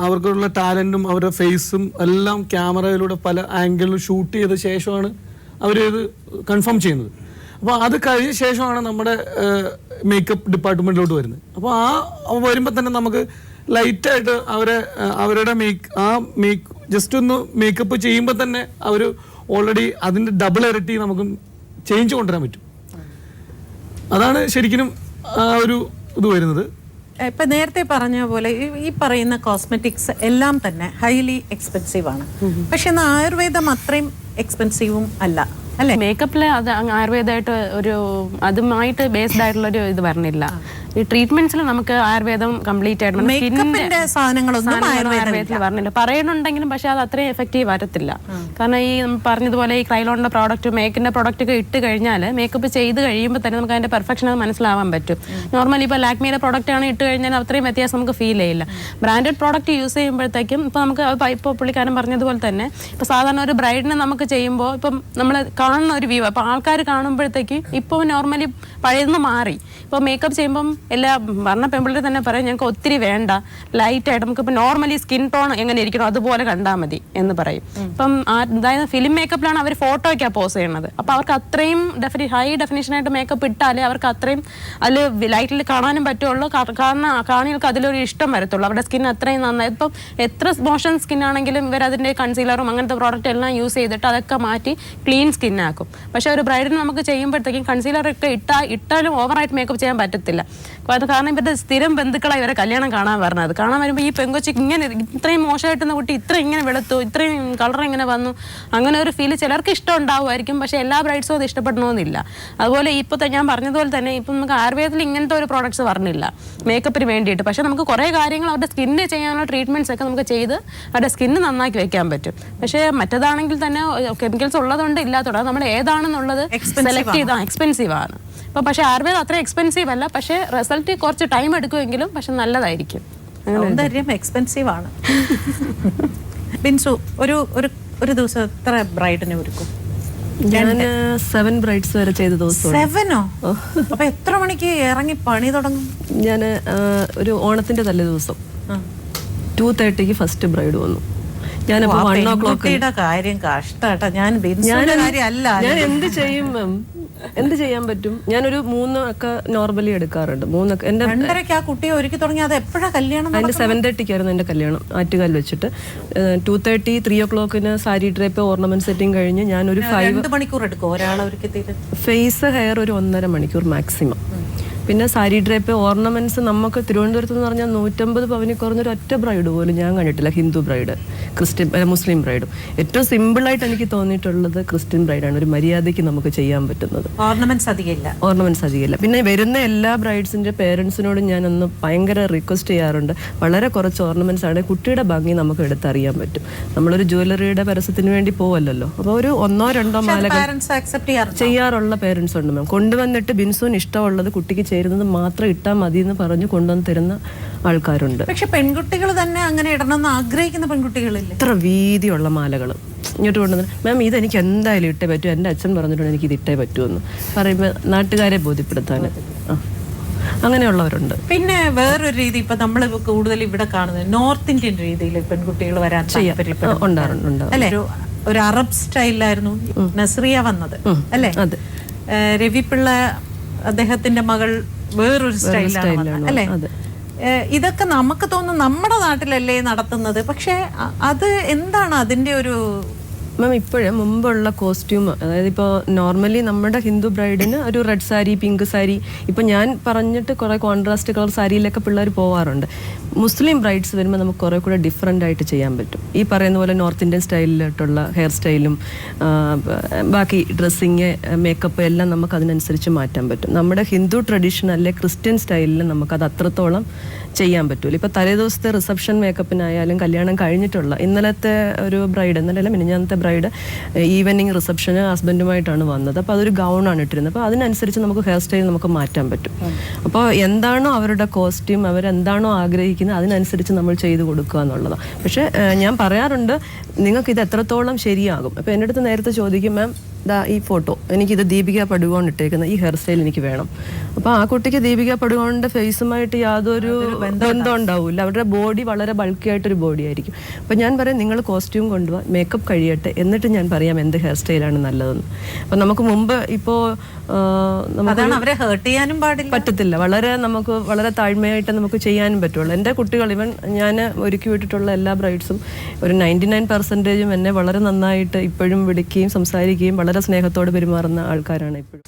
അവർക്കുള്ള ടാലൻറ്റും അവരുടെ ഫേസും എല്ലാം ക്യാമറയിലൂടെ പല ആംഗിളിലും ഷൂട്ട് ചെയ്ത ശേഷമാണ് അവരിത് കൺഫേം ചെയ്യുന്നത്. അപ്പോൾ അത് കഴിഞ്ഞ ശേഷമാണ് നമ്മുടെ മേക്കപ്പ് ഡിപ്പാർട്ട്മെൻറ്റിലോട്ട് വരുന്നത്. അപ്പോൾ വരുമ്പോൾ തന്നെ നമുക്ക് ലൈറ്റായിട്ട് അവരുടെ ജസ്റ്റ് ഒന്ന് മേക്കപ്പ് ചെയ്യുമ്പോൾ തന്നെ അവർ ഓൾറെഡി അതിൻ്റെ ഡബിൾ ഇരട്ടി നമുക്ക് ചേഞ്ച് കൊണ്ടുവരാൻ പറ്റും. അതാണ് ശരിക്കും ഒരു ഇത് വരുന്നത്. ഇപ്പൊ നേരത്തെ പറഞ്ഞ പോലെ ഈ പറയുന്ന കോസ്മെറ്റിക്സ് എല്ലാം തന്നെ ഹൈലി എക്സ്പെൻസീവ് ആണ്. പക്ഷെ എന്നാൽ ആയുർവേദം അത്രയും എക്സ്പെൻസീവും അല്ല, അല്ലേ? മേക്കപ്പിൽ അത് ആയുർവേദമായിട്ട് ഒരു അതുമായിട്ട് ബേസ്ഡ് ആയിട്ടുള്ള ഒരു ഇത് വരണില്ല. ഈ ട്രീറ്റ്മെന്റ്സിൽ നമുക്ക് ആയുർവേദം കംപ്ലീറ്റ് ആയിട്ട് സാധനങ്ങളൊന്നും ആയുർവേദത്തിൽ പറഞ്ഞില്ല, പറയുന്നുണ്ടെങ്കിലും പക്ഷെ അത് അത്രയും എഫക്റ്റീവ് വരത്തില്ല. കാരണം ഈ പറഞ്ഞതുപോലെ ഈ ക്രൈലോണിന്റെ പ്രോഡക്റ്റ് മേക്കിന്റെ പ്രോഡക്റ്റ് ഒക്കെ ഇട്ട് കഴിഞ്ഞാൽ മേക്കപ്പ് ചെയ്ത് കഴിയുമ്പോൾ തന്നെ നമുക്ക് അതിന്റെ പെർഫെക്ഷൻ അത് മനസ്സിലാവാൻ പറ്റും. നോർമലി ഇപ്പോൾ ലാക്മിയുടെ പ്രോഡക്റ്റ് ആണ് ഇട്ട് കഴിഞ്ഞാൽ അത്രയും വ്യത്യാസം നമുക്ക് ഫീൽ ചെയ്യില്ല. ബ്രാൻഡഡ് പ്രോഡക്റ്റ് യൂസ് ചെയ്യുമ്പോഴത്തേക്കും ഇപ്പോൾ നമുക്ക് ഇപ്പോൾ പുള്ളിക്കാരൻ പറഞ്ഞതുപോലെ തന്നെ ഇപ്പോൾ സാധാരണ ഒരു ബ്രൈഡിനെ നമുക്ക് ചെയ്യുമ്പോൾ ഇപ്പം നമ്മൾ കാണുന്ന ഒരു വ്യൂ, അപ്പോൾ ആൾക്കാർ കാണുമ്പോഴത്തേക്ക് ഇപ്പോൾ നോർമലി പഴയതെന്ന് മാറി. ഇപ്പോൾ മേക്കപ്പ് ചെയ്യുമ്പം എല്ലാ പറഞ്ഞ പെൺപിള്ളേർ തന്നെ പറയും ഞങ്ങൾക്ക് ഒത്തിരി വേണ്ട, ലൈറ്റായിട്ട് നമുക്കിപ്പോൾ നോർമലി സ്കിൻ ടോൺ എങ്ങനെ ഇരിക്കണം അതുപോലെ കണ്ടാൽ മതി എന്ന് പറയും. ഇപ്പം അതായത് ഫിലിം മേക്കപ്പിലാണ് അവർ ഫോട്ടോയ്ക്കാണ് പോസ് ചെയ്യുന്നത്. അപ്പോൾ അവർക്ക് അത്രയും ഹൈ ഡെഫിനേഷനായിട്ട് മേക്കപ്പ് ഇട്ടാലേ അവർക്ക് അത്രയും അതിൽ ലൈറ്റിൽ കാണാനും പറ്റുള്ളൂ. കാരണം കാണികൾക്ക് അതിലൊരു ഇഷ്ടം വരത്തുള്ളൂ. അവരുടെ സ്കിൻ അത്രയും നന്നായി ഇപ്പം എത്ര മോശം സ്കിൻ ആണെങ്കിലും ഇവർ അതിൻ്റെ കൺസീലറും അങ്ങനത്തെ പ്രോഡക്റ്റ് എല്ലാം യൂസ് ചെയ്തിട്ട് അതൊക്കെ മാറ്റി ക്ലീൻ സ്കിന്നാക്കും. പക്ഷേ ഒരു ബ്രൈഡിന് നമുക്ക് ചെയ്യുമ്പോഴത്തേക്കും കൺസീലറൊക്കെ ഇട്ടാലും ഓവറായിട്ട് മേക്കപ്പ് ചെയ്യാൻ പറ്റത്തില്ല. കാരണം ഇവരുടെ സ്ഥിരം ബന്ധുക്കളാണ് ഇവരെ കല്യാണം കാണാൻ പറഞ്ഞത്. കാണാൻ വരുമ്പോൾ ഈ പെങ്കൊച്ചിക്ക് ഇങ്ങനെ ഇത്രയും മോശമായിട്ടുന്ന കുട്ടി ഇത്ര ഇങ്ങനെ വെളുത്തു, ഇത്രയും കളർ ഇങ്ങനെ വന്നു, അങ്ങനെ ഒരു ഫീൽ ചിലർക്ക് ഇഷ്ടം ഉണ്ടാവുമായിരിക്കും. പക്ഷേ എല്ലാ ബ്രൈഡ്സും അത് ഇഷ്ടപ്പെടണമെന്നില്ല. അതുപോലെ ഇപ്പോൾ ഞാൻ പറഞ്ഞതുപോലെ തന്നെ ഇപ്പം നമുക്ക് ആയുർവേദത്തിൽ ഇങ്ങനത്തെ ഒരു പ്രോഡക്ട്സ് പറഞ്ഞില്ല മേക്കപ്പിന് വേണ്ടിയിട്ട്. പക്ഷേ നമുക്ക് കുറേ കാര്യങ്ങൾ അവരുടെ സ്കിന്നിന് ചെയ്യാനുള്ള ട്രീറ്റ്മെൻറ്റ്സ് ഒക്കെ നമുക്ക് ചെയ്ത് അവരുടെ സ്കിന്ന് നന്നാക്കി വെക്കാൻ പറ്റും. പക്ഷേ മറ്റേതാണെങ്കിൽ തന്നെ കെമിക്കൽസ് ഉള്ളതുകൊണ്ട് ഇല്ലാത്തതുകൊണ്ട് അത് നമ്മൾ ഏതാണെന്നുള്ളത് സെലക്ട് ചെയ്താൽ എക്സ്പെൻസീവ് ആണ്. അപ്പോൾ പക്ഷേ ആയുർവേദം അത്ര എക്സ്പെൻസീവ് അല്ല, പക്ഷേ റിസൾട്ട് കുറച്ച് ടൈം എടുക്കുമെങ്കിലും പക്ഷെ നല്ലതായിരിക്കും. സൗന്ദര്യം എക്സ്പെൻസീവ് ആണ്. ബിൻസു ഒരു ദിവസം എത്ര ബ്രൈഡിനെ ഒരുക്കും? ഞാൻ 7 ബ്രൈഡ്സ് വരെ ചെയ്ത ദിവസം. 7ഓ? അപ്പൊ എത്ര മണിക്ക് ഇറങ്ങി പണി തുടങ്ങും? ഞാൻ ഒരു ഓണത്തിന്റെ തലേ ദിവസം 2:30 ഫസ്റ്റ് ബ്രൈഡ് വന്നു. ഞാനിപ്പോ 1 o'clock കാര്യം കഷ്ടാട്ടാ. ഞാൻ എന്ത് ചെയ്യും മാം, എന്ത് ചെയ്യാൻ പറ്റും? ഞാനൊരു 3 ഒക്കെ നോർമലി എടുക്കാറുണ്ട്. 3 എന്റെ 2:30 ആ കുട്ടിയെ ഒരുക്കി തുടങ്ങി. അത് എപ്പോഴാ കല്യാണം? അതിന്റെ 7:30 എന്റെ കല്യാണം ആറ്റുകാൽ വെച്ചിട്ട്. 2:30 3 o'clock sari drape ornament setting കഴിഞ്ഞ് ഞാൻ ഒരു 2 മണിക്കൂർ എടുക്കും ഒരാളെ ഒരുക്കി. ഫേസ് ഹെയർ ഒരു 1.5 മണിക്കൂർ മാക്സിമം. പിന്നെ സാരി ഡ്രേപ്പ് ഓർണമെന്റ്സ് നമുക്ക് തിരുവനന്തപുരത്ത് എന്ന് പറഞ്ഞാൽ 150 പവനിൽ കുറഞ്ഞൊരു ഒറ്റ ബ്രൈഡ് പോലും ഞാൻ കണ്ടിട്ടില്ല. ഹിന്ദു ബ്രൈഡ്, മുസ്ലിം ബ്രൈഡും. ഏറ്റവും സിമ്പിളായിട്ട് എനിക്ക് തോന്നിയിട്ടുള്ളത് ക്രിസ്ത്യൻ ബ്രൈഡാണ്. ഒരു മര്യാദയ്ക്ക് നമുക്ക് ചെയ്യാൻ പറ്റുന്നത്. ഓർണമെന്റ്സ് അധികമില്ല. പിന്നെ വരുന്ന എല്ലാ ബ്രൈഡ്സിന്റെ പേരൻസിനോടും ഞാനൊന്ന് ഭയങ്കര റിക്വസ്റ്റ് ചെയ്യാറുണ്ട്. വളരെ കുറച്ച് ഓർണമെന്റ്സ് ആണ്, കുട്ടിയുടെ ഭംഗി നമുക്ക് എടുത്തറിയാൻ പറ്റും. നമ്മളൊരു ജ്വല്ലറിയുടെ പരസ്യത്തിന് വേണ്ടി പോവല്ലോ. അപ്പോൾ ഒരു 1-2 മാല ചെയ്യാറുള്ള പേരൻസ് ഉണ്ട് മാം. കൊണ്ടുവന്നിട്ട് ബിൻസുവിന് ഇഷ്ടമുള്ളത് കുട്ടിക്ക് ചേരുന്നത് മാത്രം ഇട്ടാൽ മതി എന്ന് പറഞ്ഞ് കൊണ്ടുവന്ന് തരുന്ന ആൾക്കാരുണ്ട്. പക്ഷെ പെൺകുട്ടികൾ തന്നെ അങ്ങനെ ഇടണമെന്ന് ആഗ്രഹിക്കുന്ന പെൺകുട്ടികളില്ലേ? ഇത്ര വീതിയുള്ള മാലകൾ ഇങ്ങോട്ട് കൊണ്ടുവന്ന് മാം ഇതെനിക്ക് എന്തായാലും ഇട്ടേ പറ്റൂ, എൻ്റെ അച്ഛൻ പറഞ്ഞിട്ടുണ്ട് എനിക്ക് ഇത് ഇട്ടേ പറ്റുമെന്ന് പറയുമ്പോൾ നാട്ടുകാരെ ബോധ്യപ്പെടുത്താൻ അങ്ങനെയുള്ളവരുണ്ട്. പിന്നെ വേറൊരു രീതി ഇപ്പൊ നമ്മൾ കൂടുതൽ ഇവിടെ കാണുന്നത് നോർത്ത് ഇന്ത്യൻ രീതിയിൽ പെൺകുട്ടികൾ വരാൻ ഉണ്ടാറുണ്ട് അല്ലെ? ഒരു അറബ് സ്റ്റൈലിലായിരുന്നു നസ്രിയ വന്നത് അല്ലെ? രവി പിള്ള അദ്ദേഹത്തിന്റെ മകൾ വേറൊരു സ്റ്റൈലാണ് അല്ലെ? ഇതൊക്കെ നമുക്ക് തോന്നുന്നു നമ്മുടെ നാട്ടിലല്ലേ നടത്തുന്നത്. പക്ഷെ അത് എന്താണ് അതിന്റെ ഒരു മാം? ഇപ്പോഴും മുമ്പുള്ള കോസ്റ്റ്യൂം, അതായത് ഇപ്പോൾ നോർമലി നമ്മുടെ ഹിന്ദു ബ്രൈഡിന് ഒരു റെഡ് സാരി, പിങ്ക് സാരി, ഇപ്പോൾ ഞാൻ പറഞ്ഞിട്ട് കുറേ കോൺട്രാസ്റ്റ് കളർ സാരിയിലൊക്കെ പിള്ളേർ പോവാറുണ്ട്. മുസ്ലിം ബ്രൈഡ്സ് വരുമ്പോൾ നമുക്ക് കുറേ കൂടെ ഡിഫറെൻ്റ് ആയിട്ട് ചെയ്യാൻ പറ്റും. ഈ പറയുന്ന പോലെ നോർത്ത് ഇന്ത്യൻ സ്റ്റൈലിലോട്ടുള്ള ഹെയർ സ്റ്റൈലും ബാക്കി ഡ്രസ്സിങ്, മേക്കപ്പ് എല്ലാം നമുക്ക് അതിനനുസരിച്ച് മാറ്റാൻ പറ്റും. നമ്മുടെ ഹിന്ദു ട്രഡീഷൻ അല്ലെ ക്രിസ്ത്യൻ സ്റ്റൈലിൽ നമുക്കത് അത്രത്തോളം ചെയ്യാൻ പറ്റൂല. ഇപ്പോൾ തലേദിവസത്തെ റിസപ്ഷൻ മേക്കപ്പിനായാലും കല്യാണം കഴിഞ്ഞിട്ടുള്ള ഇന്നലത്തെ ഒരു ബ്രൈഡ്, ഇന്നലെ മിനിഞ്ഞാന്നത്തെ ബ്രൈഡ് ഈവനിങ് റിസപ്ഷന് ഹസ്ബൻഡുമായിട്ടാണ് വന്നത്. അപ്പോൾ അതൊരു ഗൗണാണ് ഇട്ടിരുന്നത്. അപ്പോൾ അതിനനുസരിച്ച് നമുക്ക് ഹെയർ സ്റ്റൈൽ നമുക്ക് മാറ്റാൻ പറ്റും. അപ്പോൾ എന്താണോ അവരുടെ കോസ്റ്റ്യൂം, അവരെന്താണോ ആഗ്രഹിക്കുന്നത് അതിനനുസരിച്ച് നമ്മൾ ചെയ്ത് കൊടുക്കുക എന്നുള്ളതാണ്. പക്ഷേ ഞാൻ പറയാറുണ്ട് നിങ്ങൾക്ക് ഇത് എത്രത്തോളം ശരിയാകും. അപ്പോൾ എൻ്റെ അടുത്ത് നേരത്തെ ചോദിക്കും മാം ഈ ഫോട്ടോ എനിക്കിത് ദീപിക പടുകോൺ ഇട്ടേക്കുന്ന ഈ ഹെയർ സ്റ്റൈൽ എനിക്ക് വേണം. അപ്പോൾ ആ കുട്ടിക്ക് ദീപിക പടുകോണിൻ്റെ ഫേസുമായിട്ട് യാതൊരു ബന്ധം ഉണ്ടാവില്ല. അവരുടെ ബോഡി വളരെ ബൾക്കി ആയിട്ടൊരു ബോഡി ആയിരിക്കും. അപ്പോൾ ഞാൻ പറയും നിങ്ങൾ കോസ്റ്റ്യൂം കൊണ്ടുപോകാൻ, മേക്കപ്പ് കഴിയട്ടെ, എന്നിട്ട് ഞാൻ പറയാം എന്ത് ഹെയർ സ്റ്റൈലാണ് നല്ലതെന്ന്. അപ്പോൾ നമുക്ക് മുമ്പ് ഇപ്പോൾ അവരെ ഹേർട്ട് ചെയ്യാനും പറ്റത്തില്ല. നമുക്ക് വളരെ താഴ്മയായിട്ട് നമുക്ക് ചെയ്യാനും പറ്റുള്ളൂ. എൻ്റെ കുട്ടികൾ, ഇവൻ ഞാൻ ഒരുക്കി വിട്ടിട്ടുള്ള എല്ലാ ബ്രൈഡ്സും ഒരു 99% എന്നെ വളരെ നന്നായിട്ട് ഇപ്പോഴും വിളിക്കുകയും സംസാരിക്കുകയും വളരെ സ്നേഹത്തോടെ പെരുമാറുന്ന ആൾക്കാരാണ് ഇപ്പോഴും.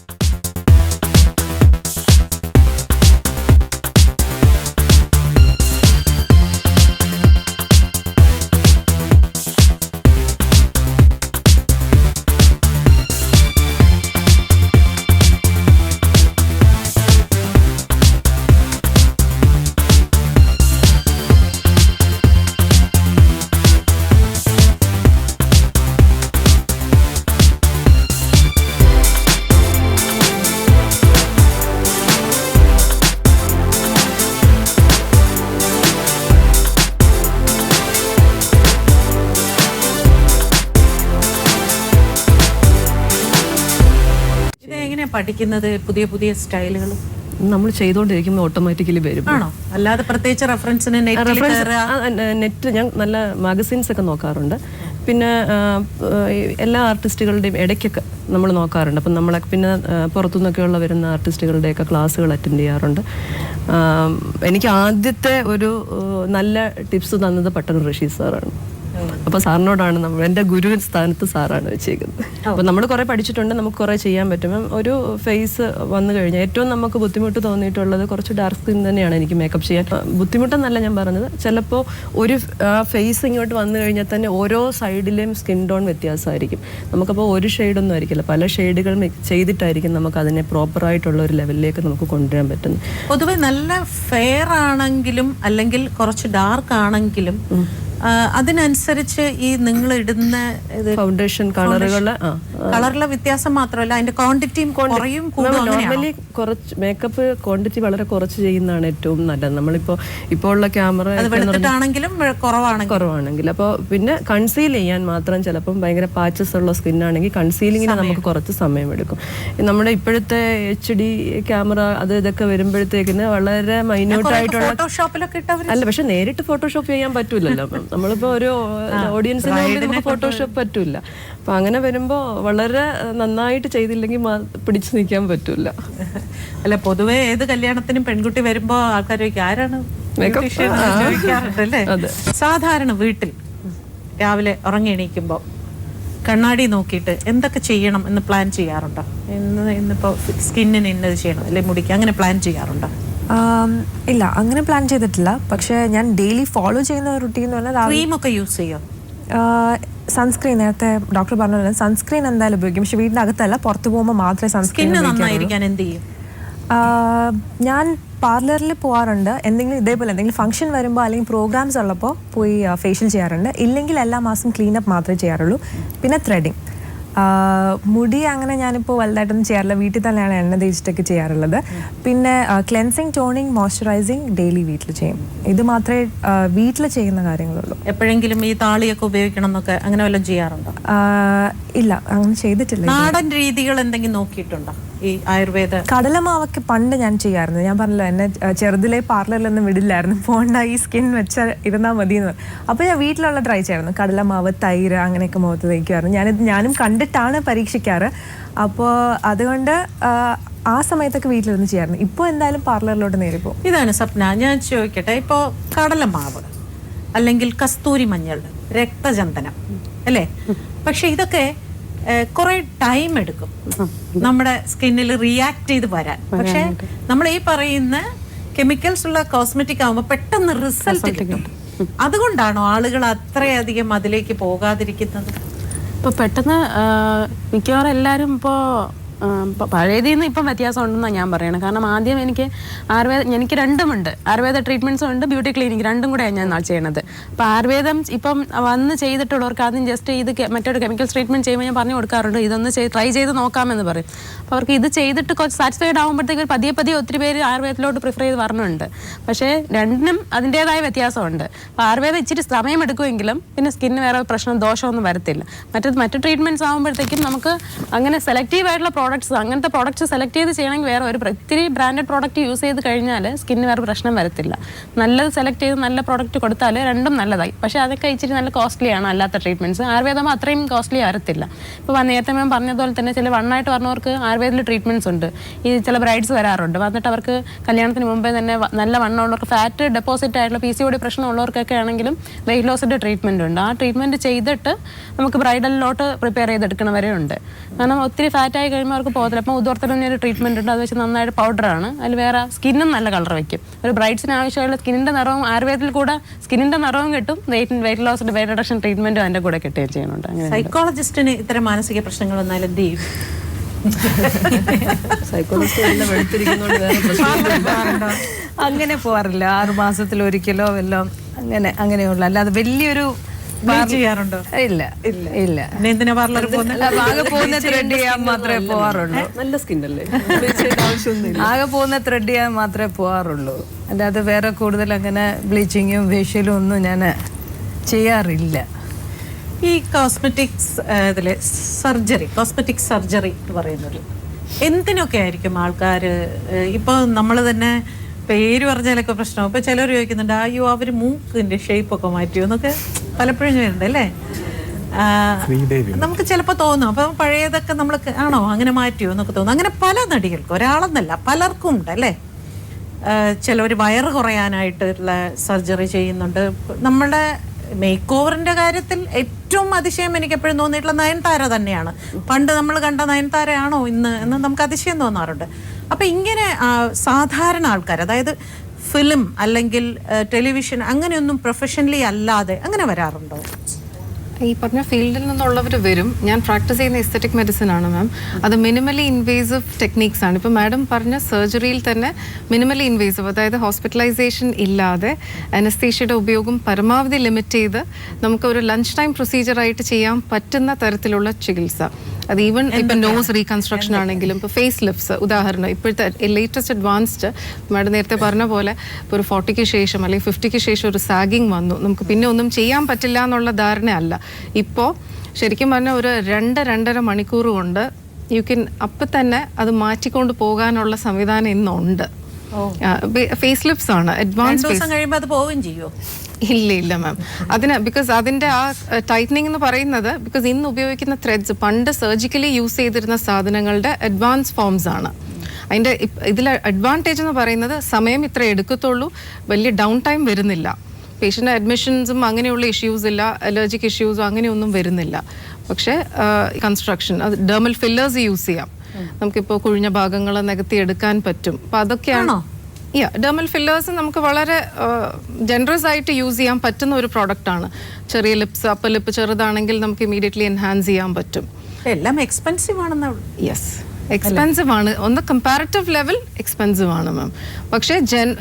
പഠിക്കുന്നത് പുതിയ പുതിയ സ്റ്റൈലുകൾ നമ്മൾ ചെയ്തുകൊണ്ടിരിക്കുമ്പോൾ ഓട്ടോമാറ്റിക്കലി വരും. ആണോ? അല്ലാതെ പ്രത്യേകിച്ച് റെഫറൻസിന് നെറ്റ് ഞാൻ നല്ല മാഗസീൻസ് ഒക്കെ നോക്കാറുണ്ട്. പിന്നെ എല്ലാ ആർട്ടിസ്റ്റുകളുടെയും ഇടയ്ക്കൊക്കെ നമ്മൾ നോക്കാറുണ്ട്. അപ്പം നമ്മളെ പിന്നെ പുറത്തുനിന്നൊക്കെയുള്ള വരുന്ന ആർട്ടിസ്റ്റുകളുടെയൊക്കെ ക്ലാസ്സുകൾ അറ്റൻഡ് ചെയ്യാറുണ്ട്. എനിക്ക് ആദ്യത്തെ ഒരു നല്ല ടിപ്സ് തന്നത് പട്ടണ റഷീദ് സാറാണ്. അപ്പോൾ സാറിനോടാണ് എൻ്റെ ഗുരു സ്ഥാനത്ത് സാറാണ് വെച്ചേക്കുന്നത്. അപ്പോൾ നമ്മൾ കുറേ പഠിച്ചിട്ടുണ്ട്, നമുക്ക് കുറേ ചെയ്യാൻ പറ്റും. ഒരു ഫേസ് വന്നു കഴിഞ്ഞാൽ ഏറ്റവും നമുക്ക് ബുദ്ധിമുട്ട് തോന്നിയിട്ടുള്ളത് കുറച്ച് ഡാർക്ക് സ്കിൻ തന്നെയാണ് എനിക്ക് മേക്കപ്പ് ചെയ്യാൻ. ബുദ്ധിമുട്ടെന്നല്ല ഞാൻ പറഞ്ഞത്, ചിലപ്പോൾ ഒരു ഫേസ് ഇങ്ങോട്ട് വന്നു കഴിഞ്ഞാൽ തന്നെ ഓരോ സൈഡിലെയും സ്കിൻ ടോൺ വ്യത്യാസമായിരിക്കും. നമുക്കപ്പോൾ ഒരു ഷെയ്ഡൊന്നും ആയിരിക്കില്ല, പല ഷെയ്ഡുകൾ ചെയ്തിട്ടായിരിക്കും നമുക്ക് അതിനെ പ്രോപ്പറായിട്ടുള്ള ഒരു ലെവലിലേക്ക് നമുക്ക് കൊണ്ടുവരാൻ പറ്റുന്നത്. പൊതുവെ നല്ല ഫെയർ ആണെങ്കിലും അല്ലെങ്കിൽ കുറച്ച് ഡാർക്ക് ആണെങ്കിലും അതിനനുസരിച്ച് ഈ നിങ്ങൾ ഇടുന്ന ഫൗണ്ടേഷൻ കളറിലെ വ്യത്യാസം മാത്രമല്ല അതിന്റെ ക്വാണ്ടിറ്റിയും കുറയും. നോർമലി കുറച്ച് മേക്കപ്പ് ക്വാണ്ടിറ്റി വളരെ കുറച്ച് ചെയ്യുന്നതാണ് ഏറ്റവും നല്ലത്. നമ്മളിപ്പോൾ ഇപ്പോൾ ഉള്ള ക്യാമറ കുറവാണെങ്കിൽ അപ്പോൾ പിന്നെ കൺസീൽ ചെയ്യാൻ മാത്രം ചിലപ്പം ഭയങ്കര പാച്ചസ് ഉള്ള സ്കിന്നാണെങ്കിൽ കൺസീലിങ്ങിന് നമുക്ക് കുറച്ച് സമയമെടുക്കും. നമ്മുടെ ഇപ്പോഴത്തെ HD ക്യാമറ ഇതൊക്കെ വരുമ്പോഴത്തേക്കിന് വളരെ മൈന്യൂട്ടായിട്ടുള്ള അല്ല, പക്ഷെ നേരിട്ട് ഫോട്ടോഷോപ്പ് ചെയ്യാൻ പറ്റൂലല്ലോ. നമ്മളിപ്പോൾ ഒരു ഓഡിയൻസിന് വേണ്ടി നമുക്ക് ഫോട്ടോഷോപ്പ് പറ്റൂല. അപ്പം അങ്ങനെ വരുമ്പോൾ വളരെ നന്നായിട്ട് ചെയ്തില്ലെങ്കിൽ പിടിച്ചു നിൽക്കാൻ പറ്റൂല. അല്ല, പൊതുവെ ഏത് കല്യാണത്തിനും പെൺകുട്ടി വരുമ്പോൾ ആൾക്കാർ ആരാണ് ചോദിക്കാറുണ്ടല്ലേ? സാധാരണ വീട്ടിൽ രാവിലെ ഉറങ്ങി എണീക്കുമ്പോൾ കണ്ണാടി നോക്കിയിട്ട് എന്തൊക്കെ ചെയ്യണം എന്ന് പ്ലാൻ ചെയ്യാറുണ്ടോ? ഇന്നിപ്പോൾ സ്കിന്നിന് ഇന്നത് ചെയ്യണം അല്ലെങ്കിൽ മുടിക്ക്, അങ്ങനെ പ്ലാൻ ചെയ്യാറുണ്ടോ? ഇല്ല, അങ്ങനെ പ്ലാൻ ചെയ്തിട്ടില്ല. പക്ഷേ ഞാൻ ഡെയിലി ഫോളോ ചെയ്യുന്ന റുട്ടീൻ എന്ന് പറഞ്ഞാൽ ക്രീമൊക്കെ യൂസ് ചെയ്യോ? സൺസ്ക്രീൻ, നേരത്തെ ഡോക്ടർ പറഞ്ഞ സൺസ്ക്രീൻ എന്തായാലും ഉപയോഗിക്കും. പക്ഷെ വീടിൻ്റെ അകത്തല്ല, പുറത്ത് പോകുമ്പോൾ മാത്രമേ സൺസ്ക്രീൻ നന്നായിരിക്കാൻ എന്ത് ചെയ്യും? ഞാൻ പാർലറിൽ പോകാറുണ്ട്. എന്തെങ്കിലും ഫംഗ്ഷൻ വരുമ്പോൾ അല്ലെങ്കിൽ പ്രോഗ്രാംസ് ഉള്ളപ്പോൾ പോയി ഫേഷ്യൽ ചെയ്യാറുണ്ട്. ഇല്ലെങ്കിൽ എല്ലാ മാസം ക്ലീനപ്പ് മാത്രമേ ചെയ്യാറുള്ളൂ. പിന്നെ ത്രെഡിങ്, മുടി അങ്ങനെ ഞാനിപ്പോൾ വലുതായിട്ടൊന്നും ചെയ്യാറില്ല, വീട്ടിൽ തന്നെയാണ് എണ്ണ തേച്ചിട്ടൊക്കെ ചെയ്യാറുള്ളത്. പിന്നെ ക്ലെൻസിങ്, ടോണിങ്, മോയ്സ്ചറൈസിങ് ഡെയിലി വീട്ടിൽ ചെയ്യും. ഇത് മാത്രമേ വീട്ടിൽ ചെയ്യുന്ന കാര്യങ്ങളുള്ളൂ. എപ്പോഴെങ്കിലും ഈ താളിയൊക്കെ ഉപയോഗിക്കണം എന്നൊക്കെ അങ്ങനെ വല്ലതും ചെയ്യാറുണ്ടോ? ഇല്ല, അങ്ങനെ ചെയ്തിട്ടില്ല. നാടൻ രീതികൾ എന്തെങ്കിലും നോക്കിയിട്ടുണ്ടോ ഈ ആയുർവേദ? കടലമാവൊക്കെ പണ്ട് ഞാൻ ചെയ്യാറുണ്ട്. ഞാൻ പറഞ്ഞല്ലോ, എന്നെ ചെറുതിലെ പാർലറിലൊന്നും വിടില്ലായിരുന്നു, പോണ്ട ഈ സ്കിൻ വെച്ചാൽ ഇരുന്നാൽ മതി എന്ന് പറഞ്ഞു. അപ്പോൾ ഞാൻ വീട്ടിലുള്ള ട്രൈ ചെയ്യായിരുന്നു. കടലമാവ്, തൈര് അങ്ങനെയൊക്കെ മുഖത്ത് തേക്കുമായിരുന്നു. ഞാനും കണ്ടിട്ടാണ് പരീക്ഷിക്കാറ്. അപ്പോൾ അതുകൊണ്ട് ആ സമയത്തൊക്കെ വീട്ടിലിരുന്ന് ചെയ്യാറുണ്ട്. ഇപ്പോൾ എന്തായാലും പാർലറിലോട്ട് നേരി പോകും. ഇതാണ് സ്വപ്ന, ഞാൻ ചോദിക്കട്ടെ, ഇപ്പോൾ കടലമാവ് അല്ലെങ്കിൽ കസ്തൂരി മഞ്ഞൾ, രക്തചന്ദനം അല്ലേ, പക്ഷെ ഇതൊക്കെ കുറെ ടൈം എടുക്കും നമ്മുടെ സ്കിന്നിൽ റിയാക്ട് ചെയ്ത് വരാൻ. പക്ഷെ നമ്മൾ ഈ പറയുന്ന കെമിക്കൽസ് ഉള്ള കോസ്മെറ്റിക് ആകുമ്പോൾ പെട്ടെന്ന് റിസൾട്ട് കിട്ടും. അതുകൊണ്ടാണോ ആളുകൾ അത്രയധികം അതിലേക്ക് പോകാതിരിക്കുന്നത്? ഇപ്പോൾ പെട്ടെന്ന് മിക്കവാറും എല്ലാവരും ഇപ്പോൾ പഴയതിൽ നിന്ന് ഇപ്പം വ്യത്യാസം ഉണ്ടെന്നാണ് ഞാൻ പറയണത്. കാരണം ആദ്യം എനിക്ക് രണ്ടുമുണ്ട്, ആയുർവേദ ട്രീറ്റ്മെൻറ്റ്സും ഉണ്ട്, ബ്യൂട്ടി ക്ലിനിക്, രണ്ടും കൂടെയാണ് ഞാൻ നാൾ ചെയ്യണത്. അപ്പോൾ ആയുർവേദം ഇപ്പം വന്ന് ചെയ്തിട്ടുള്ളവർക്ക് ആദ്യം ജസ്റ്റ് ഇത് മറ്റൊരു കെമിക്കൽസ് ട്രീറ്റ്മെൻറ്റ് ചെയ്യുമ്പോൾ ഞാൻ പറഞ്ഞു കൊടുക്കാറുണ്ട്, ഇതൊന്ന് ട്രൈ ചെയ്ത് നോക്കാമെന്ന് പറയും. അപ്പോൾ അവർക്ക് ഇത് ചെയ്തിട്ട് കുറച്ച് സാറ്റിസ്ഫൈഡ് ആകുമ്പോഴത്തേക്ക് പതിയെ ഒത്തിരി പേര് ആയുർവേദത്തിലോട്ട് പ്രിഫർ ചെയ്ത് പറഞ്ഞുണ്ട്. പക്ഷേ രണ്ടിനും അതിൻ്റേതായ വ്യത്യാസമുണ്ട്. അപ്പോൾ ആയുർവേദം ഇച്ചിരി സമയം എടുക്കുമെങ്കിലും പിന്നെ സ്കിന്നിന് വേറെ പ്രശ്നം ദോഷമൊന്നും വരത്തില്ല. മറ്റു ട്രീറ്റ്മെൻറ്റ്സ് ആകുമ്പോഴത്തേക്കും നമുക്ക് അങ്ങനെ സെലക്റ്റീവ് ആയിട്ടുള്ള അങ്ങനത്തെ പ്രോഡക്റ്റ്സ് സെലക്ട് ചെയ്ത് ചെയ്യണമെങ്കിൽ വേറെ ഒരു ഇത്തിരി ബ്രാൻഡഡ് പ്രോഡക്റ്റ് യൂസ് ചെയ്ത് കഴിഞ്ഞാൽ സ്കിന്നിന് വേറെ പ്രശ്നം വരത്തില്ല. നല്ലത് സെലക്ട് ചെയ്ത് നല്ല പ്രോഡക്റ്റ് കൊടുത്താൽ രണ്ടും നല്ലതായി. പക്ഷേ അതൊക്കെ ഇച്ചിരി നല്ല കോസ്റ്റ്ലിയാണ് അല്ലാത്ത ട്രീറ്റ്മെൻറ്റ്സ്. ആയുർവേദം അത്രയും കോസ്റ്റ്ലി വരത്തില്ല. ഇപ്പോൾ നേരത്തെ ഞാൻ പറഞ്ഞതുപോലെ തന്നെ ചില വണ്ണായിട്ട് പറഞ്ഞവർക്ക് ആയുർവേദത്തിൽ ട്രീറ്റ്മെൻറ്റ്സ് ഉണ്ട്. ഈ ചില ബ്രൈഡ്സ് വരാറുണ്ട്, വന്നിട്ട് അവർക്ക് കല്യാണത്തിന് മുമ്പേ തന്നെ നല്ല വണ്ണമുള്ളവർക്ക്, ഫാറ്റ് ഡെപ്പോസിറ്റ് ആയിട്ടുള്ള PCOD പ്രശ്നമുള്ളവർക്കൊക്കെ ആണെങ്കിലും വെയിറ്റ് ലോസിൻ്റെ ട്രീറ്റ്മെൻറ്റ് ഉണ്ട്. ആ ട്രീറ്റ്മെൻറ്റ് ചെയ്തിട്ട് നമുക്ക് ബ്രൈഡലിലോട്ട് പ്രിപ്പയർ ചെയ്തെടുക്കണവരെ ഉണ്ട്. കാരണം ഒത്തിരി ഫാറ്റായി കഴിയുമ്പോൾ അവർക്ക് പോകത്തില്ല. അപ്പോൾ ഉദോർത്തനം ഒരു ട്രീറ്റ്മെൻറ്റ് ഉണ്ട്, അത് വെച്ച് നന്നായിട്ട് പൗഡറാണ്, അതിൽ വേറെ സ്കിന്നും നല്ല കളർ വയ്ക്കും. ഒരു ബ്രൈഡ്സിന് ആവശ്യമുള്ള സ്കിന്നിൻ്റെ നിറവും ആയുർവേദത്തിൽ കൂടെ സ്കിന്നിൻ്റെ നിറവും കിട്ടും, വെയിറ്റ് ലോസിൻ്റെ വെയിറ്റ് റിഡക്ഷൻ ട്രീറ്റ്മെൻറ്റും അതിൻ്റെ കൂടെ കിട്ടുകയും ചെയ്യുന്നുണ്ട്. അങ്ങനെ സൈക്കോളജിസ്റ്റിന് ഇത്തരം മാനസിക പ്രശ്നങ്ങൾ വന്നാൽ എന്ത് ചെയ്യും? അങ്ങനെ പോവാറില്ല. 6 മാസത്തിലൊരിക്കലോ വല്ലതും അങ്ങനെയുള്ള, അല്ലാതെ വലിയൊരു ചെയ്യാറുണ്ടോ? ഇല്ല. എന്തിനാ പാർലർ പോകുന്നത്? ആകെ പോകുന്ന ത്രെഡ് ചെയ്യാൻ മാത്രമേ പോവാറുള്ളൂ. നല്ല സ്കിന്നല്ലേ, ആകെ പോകുന്ന ത്രെഡ് ചെയ്യാൻ മാത്രമേ പോവാറുള്ളൂ. അല്ലാതെ വേറെ കൂടുതൽ അങ്ങനെ ബ്ലീച്ചിങ്ങും ഫേഷ്യലും ഒന്നും ഞാൻ ചെയ്യാറില്ല. ഈ കോസ്മെറ്റിക്സ് ഇതിലെ കോസ്മെറ്റിക് സർജറി എന്ന് പറയുന്നത് എന്തിനൊക്കെ ആയിരിക്കും ആൾക്കാർ ഇപ്പോൾ നമ്മൾ തന്നെ പേര് പറഞ്ഞാലൊക്കെ പ്രശ്നമാവും. ഇപ്പോൾ ചിലർ ചോദിക്കുന്നുണ്ട്, അയ്യോ അവർ മൂക്കിൻ്റെ ഷേപ്പൊക്കെ മാറ്റിയോ എന്നൊക്കെ പലപ്പോഴും ചോദിക്കുന്നുണ്ട് അല്ലേ. നമുക്ക് ചിലപ്പോൾ തോന്നും, അപ്പം പഴയതൊക്കെ നമ്മൾ ആണോ അങ്ങനെ മാറ്റിയോ എന്നൊക്കെ തോന്നും. അങ്ങനെ പല നടികൾക്കും, ഒരാളെന്നല്ല പലർക്കും ഉണ്ട് അല്ലേ. ചിലർ വയറ് കുറയാനായിട്ടുള്ള സർജറി ചെയ്യുന്നുണ്ട്. നമ്മുടെ മേക്ക് ഓവറിൻ്റെ കാര്യത്തിൽ ഏറ്റവും അതിശയം എനിക്ക് എപ്പോഴും തോന്നിയിട്ടുള്ള നയൻതാര തന്നെയാണ്. പണ്ട് നമ്മൾ കണ്ട നയൻതാരയാണോ ഇന്ന് എന്ന് നമുക്ക് അതിശയം തോന്നാറുണ്ട്. അപ്പം ഇങ്ങനെ സാധാരണ ആൾക്കാർ, അതായത് ഫിലിം അല്ലെങ്കിൽ ടെലിവിഷൻ അങ്ങനെയൊന്നും പ്രൊഫഷണലി അല്ലാതെ അങ്ങനെ വരാറുണ്ടോ? ഈ പറഞ്ഞ ഫീൽഡിൽ നിന്നുള്ളവർ വരും. ഞാൻ പ്രാക്ടീസ് ചെയ്യുന്ന എസ്തെറ്റിക് മെഡിസിൻ ആണ് മാം. അത് മിനിമലി ഇൻവേസീവ് ടെക്നീക്സ് ആണ്. ഇപ്പോൾ മാഡം പറഞ്ഞ സർജറിയിൽ തന്നെ മിനിമലി ഇൻവേസീവ്, അതായത് ഹോസ്പിറ്റലൈസേഷൻ ഇല്ലാതെ അനസ്തീഷ്യയുടെ ഉപയോഗം പരമാവധി ലിമിറ്റ് ചെയ്ത് നമുക്ക് ഒരു ലഞ്ച് ടൈം പ്രൊസീജിയറായിട്ട് ചെയ്യാൻ പറ്റുന്ന തരത്തിലുള്ള ചികിത്സ. അത് ഈവൻ ഇപ്പം നോസ് റീകൺസ്ട്രക്ഷൻ ആണെങ്കിലും, ഇപ്പോൾ ഫേസ് ലിഫ്റ്റ്സ് ഉദാഹരണം ഇപ്പോഴത്തെ ലേറ്റസ്റ്റ് അഡ്വാൻസ്ഡ് മാഡം നേരത്തെ പറഞ്ഞ പോലെ ഇപ്പോൾ ഒരു 40-ക്ക് ശേഷം അല്ലെങ്കിൽ 50-ക്ക് ശേഷം ഒരു സാഗിങ് വന്നു, നമുക്ക് പിന്നെ ഒന്നും ചെയ്യാൻ പറ്റില്ല എന്നുള്ള ധാരണയല്ല. ഇപ്പോൾ ശരിക്കും പറഞ്ഞാൽ ഒരു 2-2.5 മണിക്കൂർ കൊണ്ട് യു ക്യാൻ അപ്പം തന്നെ അത് മാറ്റിക്കൊണ്ട് പോകാനുള്ള സംവിധാനം ഇന്നുണ്ട്. ഫേസ് ലിഫ്റ്റ്സ് ആണ് അഡ്വാൻസ്. കഴിയുമ്പോൾ അത് പോവുകയും ചെയ്യുമോ? ഇല്ല മാം. ബിക്കോസ് അതിൻ്റെ ആ ടൈറ്റനിങ് എന്ന് പറയുന്നത്, ബിക്കോസ് ഇന്ന് ഉപയോഗിക്കുന്ന ത്രെഡ്സ് പണ്ട് സർജിക്കലി യൂസ് ചെയ്തിരുന്ന സാധനങ്ങളുടെ അഡ്വാൻസ് ഫോംസ് ആണ്. അതിൻ്റെ ഇതിലെ അഡ്വാൻറ്റേജ് എന്ന് പറയുന്നത് സമയം ഇത്ര എടുക്കത്തുള്ളൂ, വലിയ ഡൗൺ ടൈം വരുന്നില്ല, പേഷ്യൻ്റ് അഡ്മിഷൻസും അങ്ങനെയുള്ള ഇഷ്യൂസ് ഇല്ല, അലർജിക് ഇഷ്യൂസും അങ്ങനെയൊന്നും വരുന്നില്ല. പക്ഷേ കൺസ്ട്രക്ഷൻ, അത് ഡെർമൽ ഫില്ലേഴ്സ് യൂസ് ചെയ്യാം, നമുക്കിപ്പോൾ കുഴിഞ്ഞ ഭാഗങ്ങൾ നികത്തി എടുക്കാൻ പറ്റും. അപ്പോൾ അതൊക്കെയാണോ? ഡെർമൽ ഫില്ലേഴ്സ് നമുക്ക് വളരെ ജനറസ് ആയിട്ട് യൂസ് ചെയ്യാൻ പറ്റുന്ന ഒരു പ്രോഡക്റ്റാണ്. ചെറിയ ലിപ്സ്, അപ്പർ ലിപ്പ് ചെറുതാണെങ്കിൽ നമുക്ക് ഇമീഡിയറ്റ്ലി എൻഹാൻസ് ചെയ്യാൻ പറ്റും. എല്ലാം എക്സ്പെൻസീവ് ആണെന്ന്. യെസ്, എക്സ്പെൻസീവ് ആണ്. ഒന്ന് കമ്പാരിറ്റീവ് ലെവൽ എക്സ്പെൻസീവ് ആണ് മാം. പക്ഷേ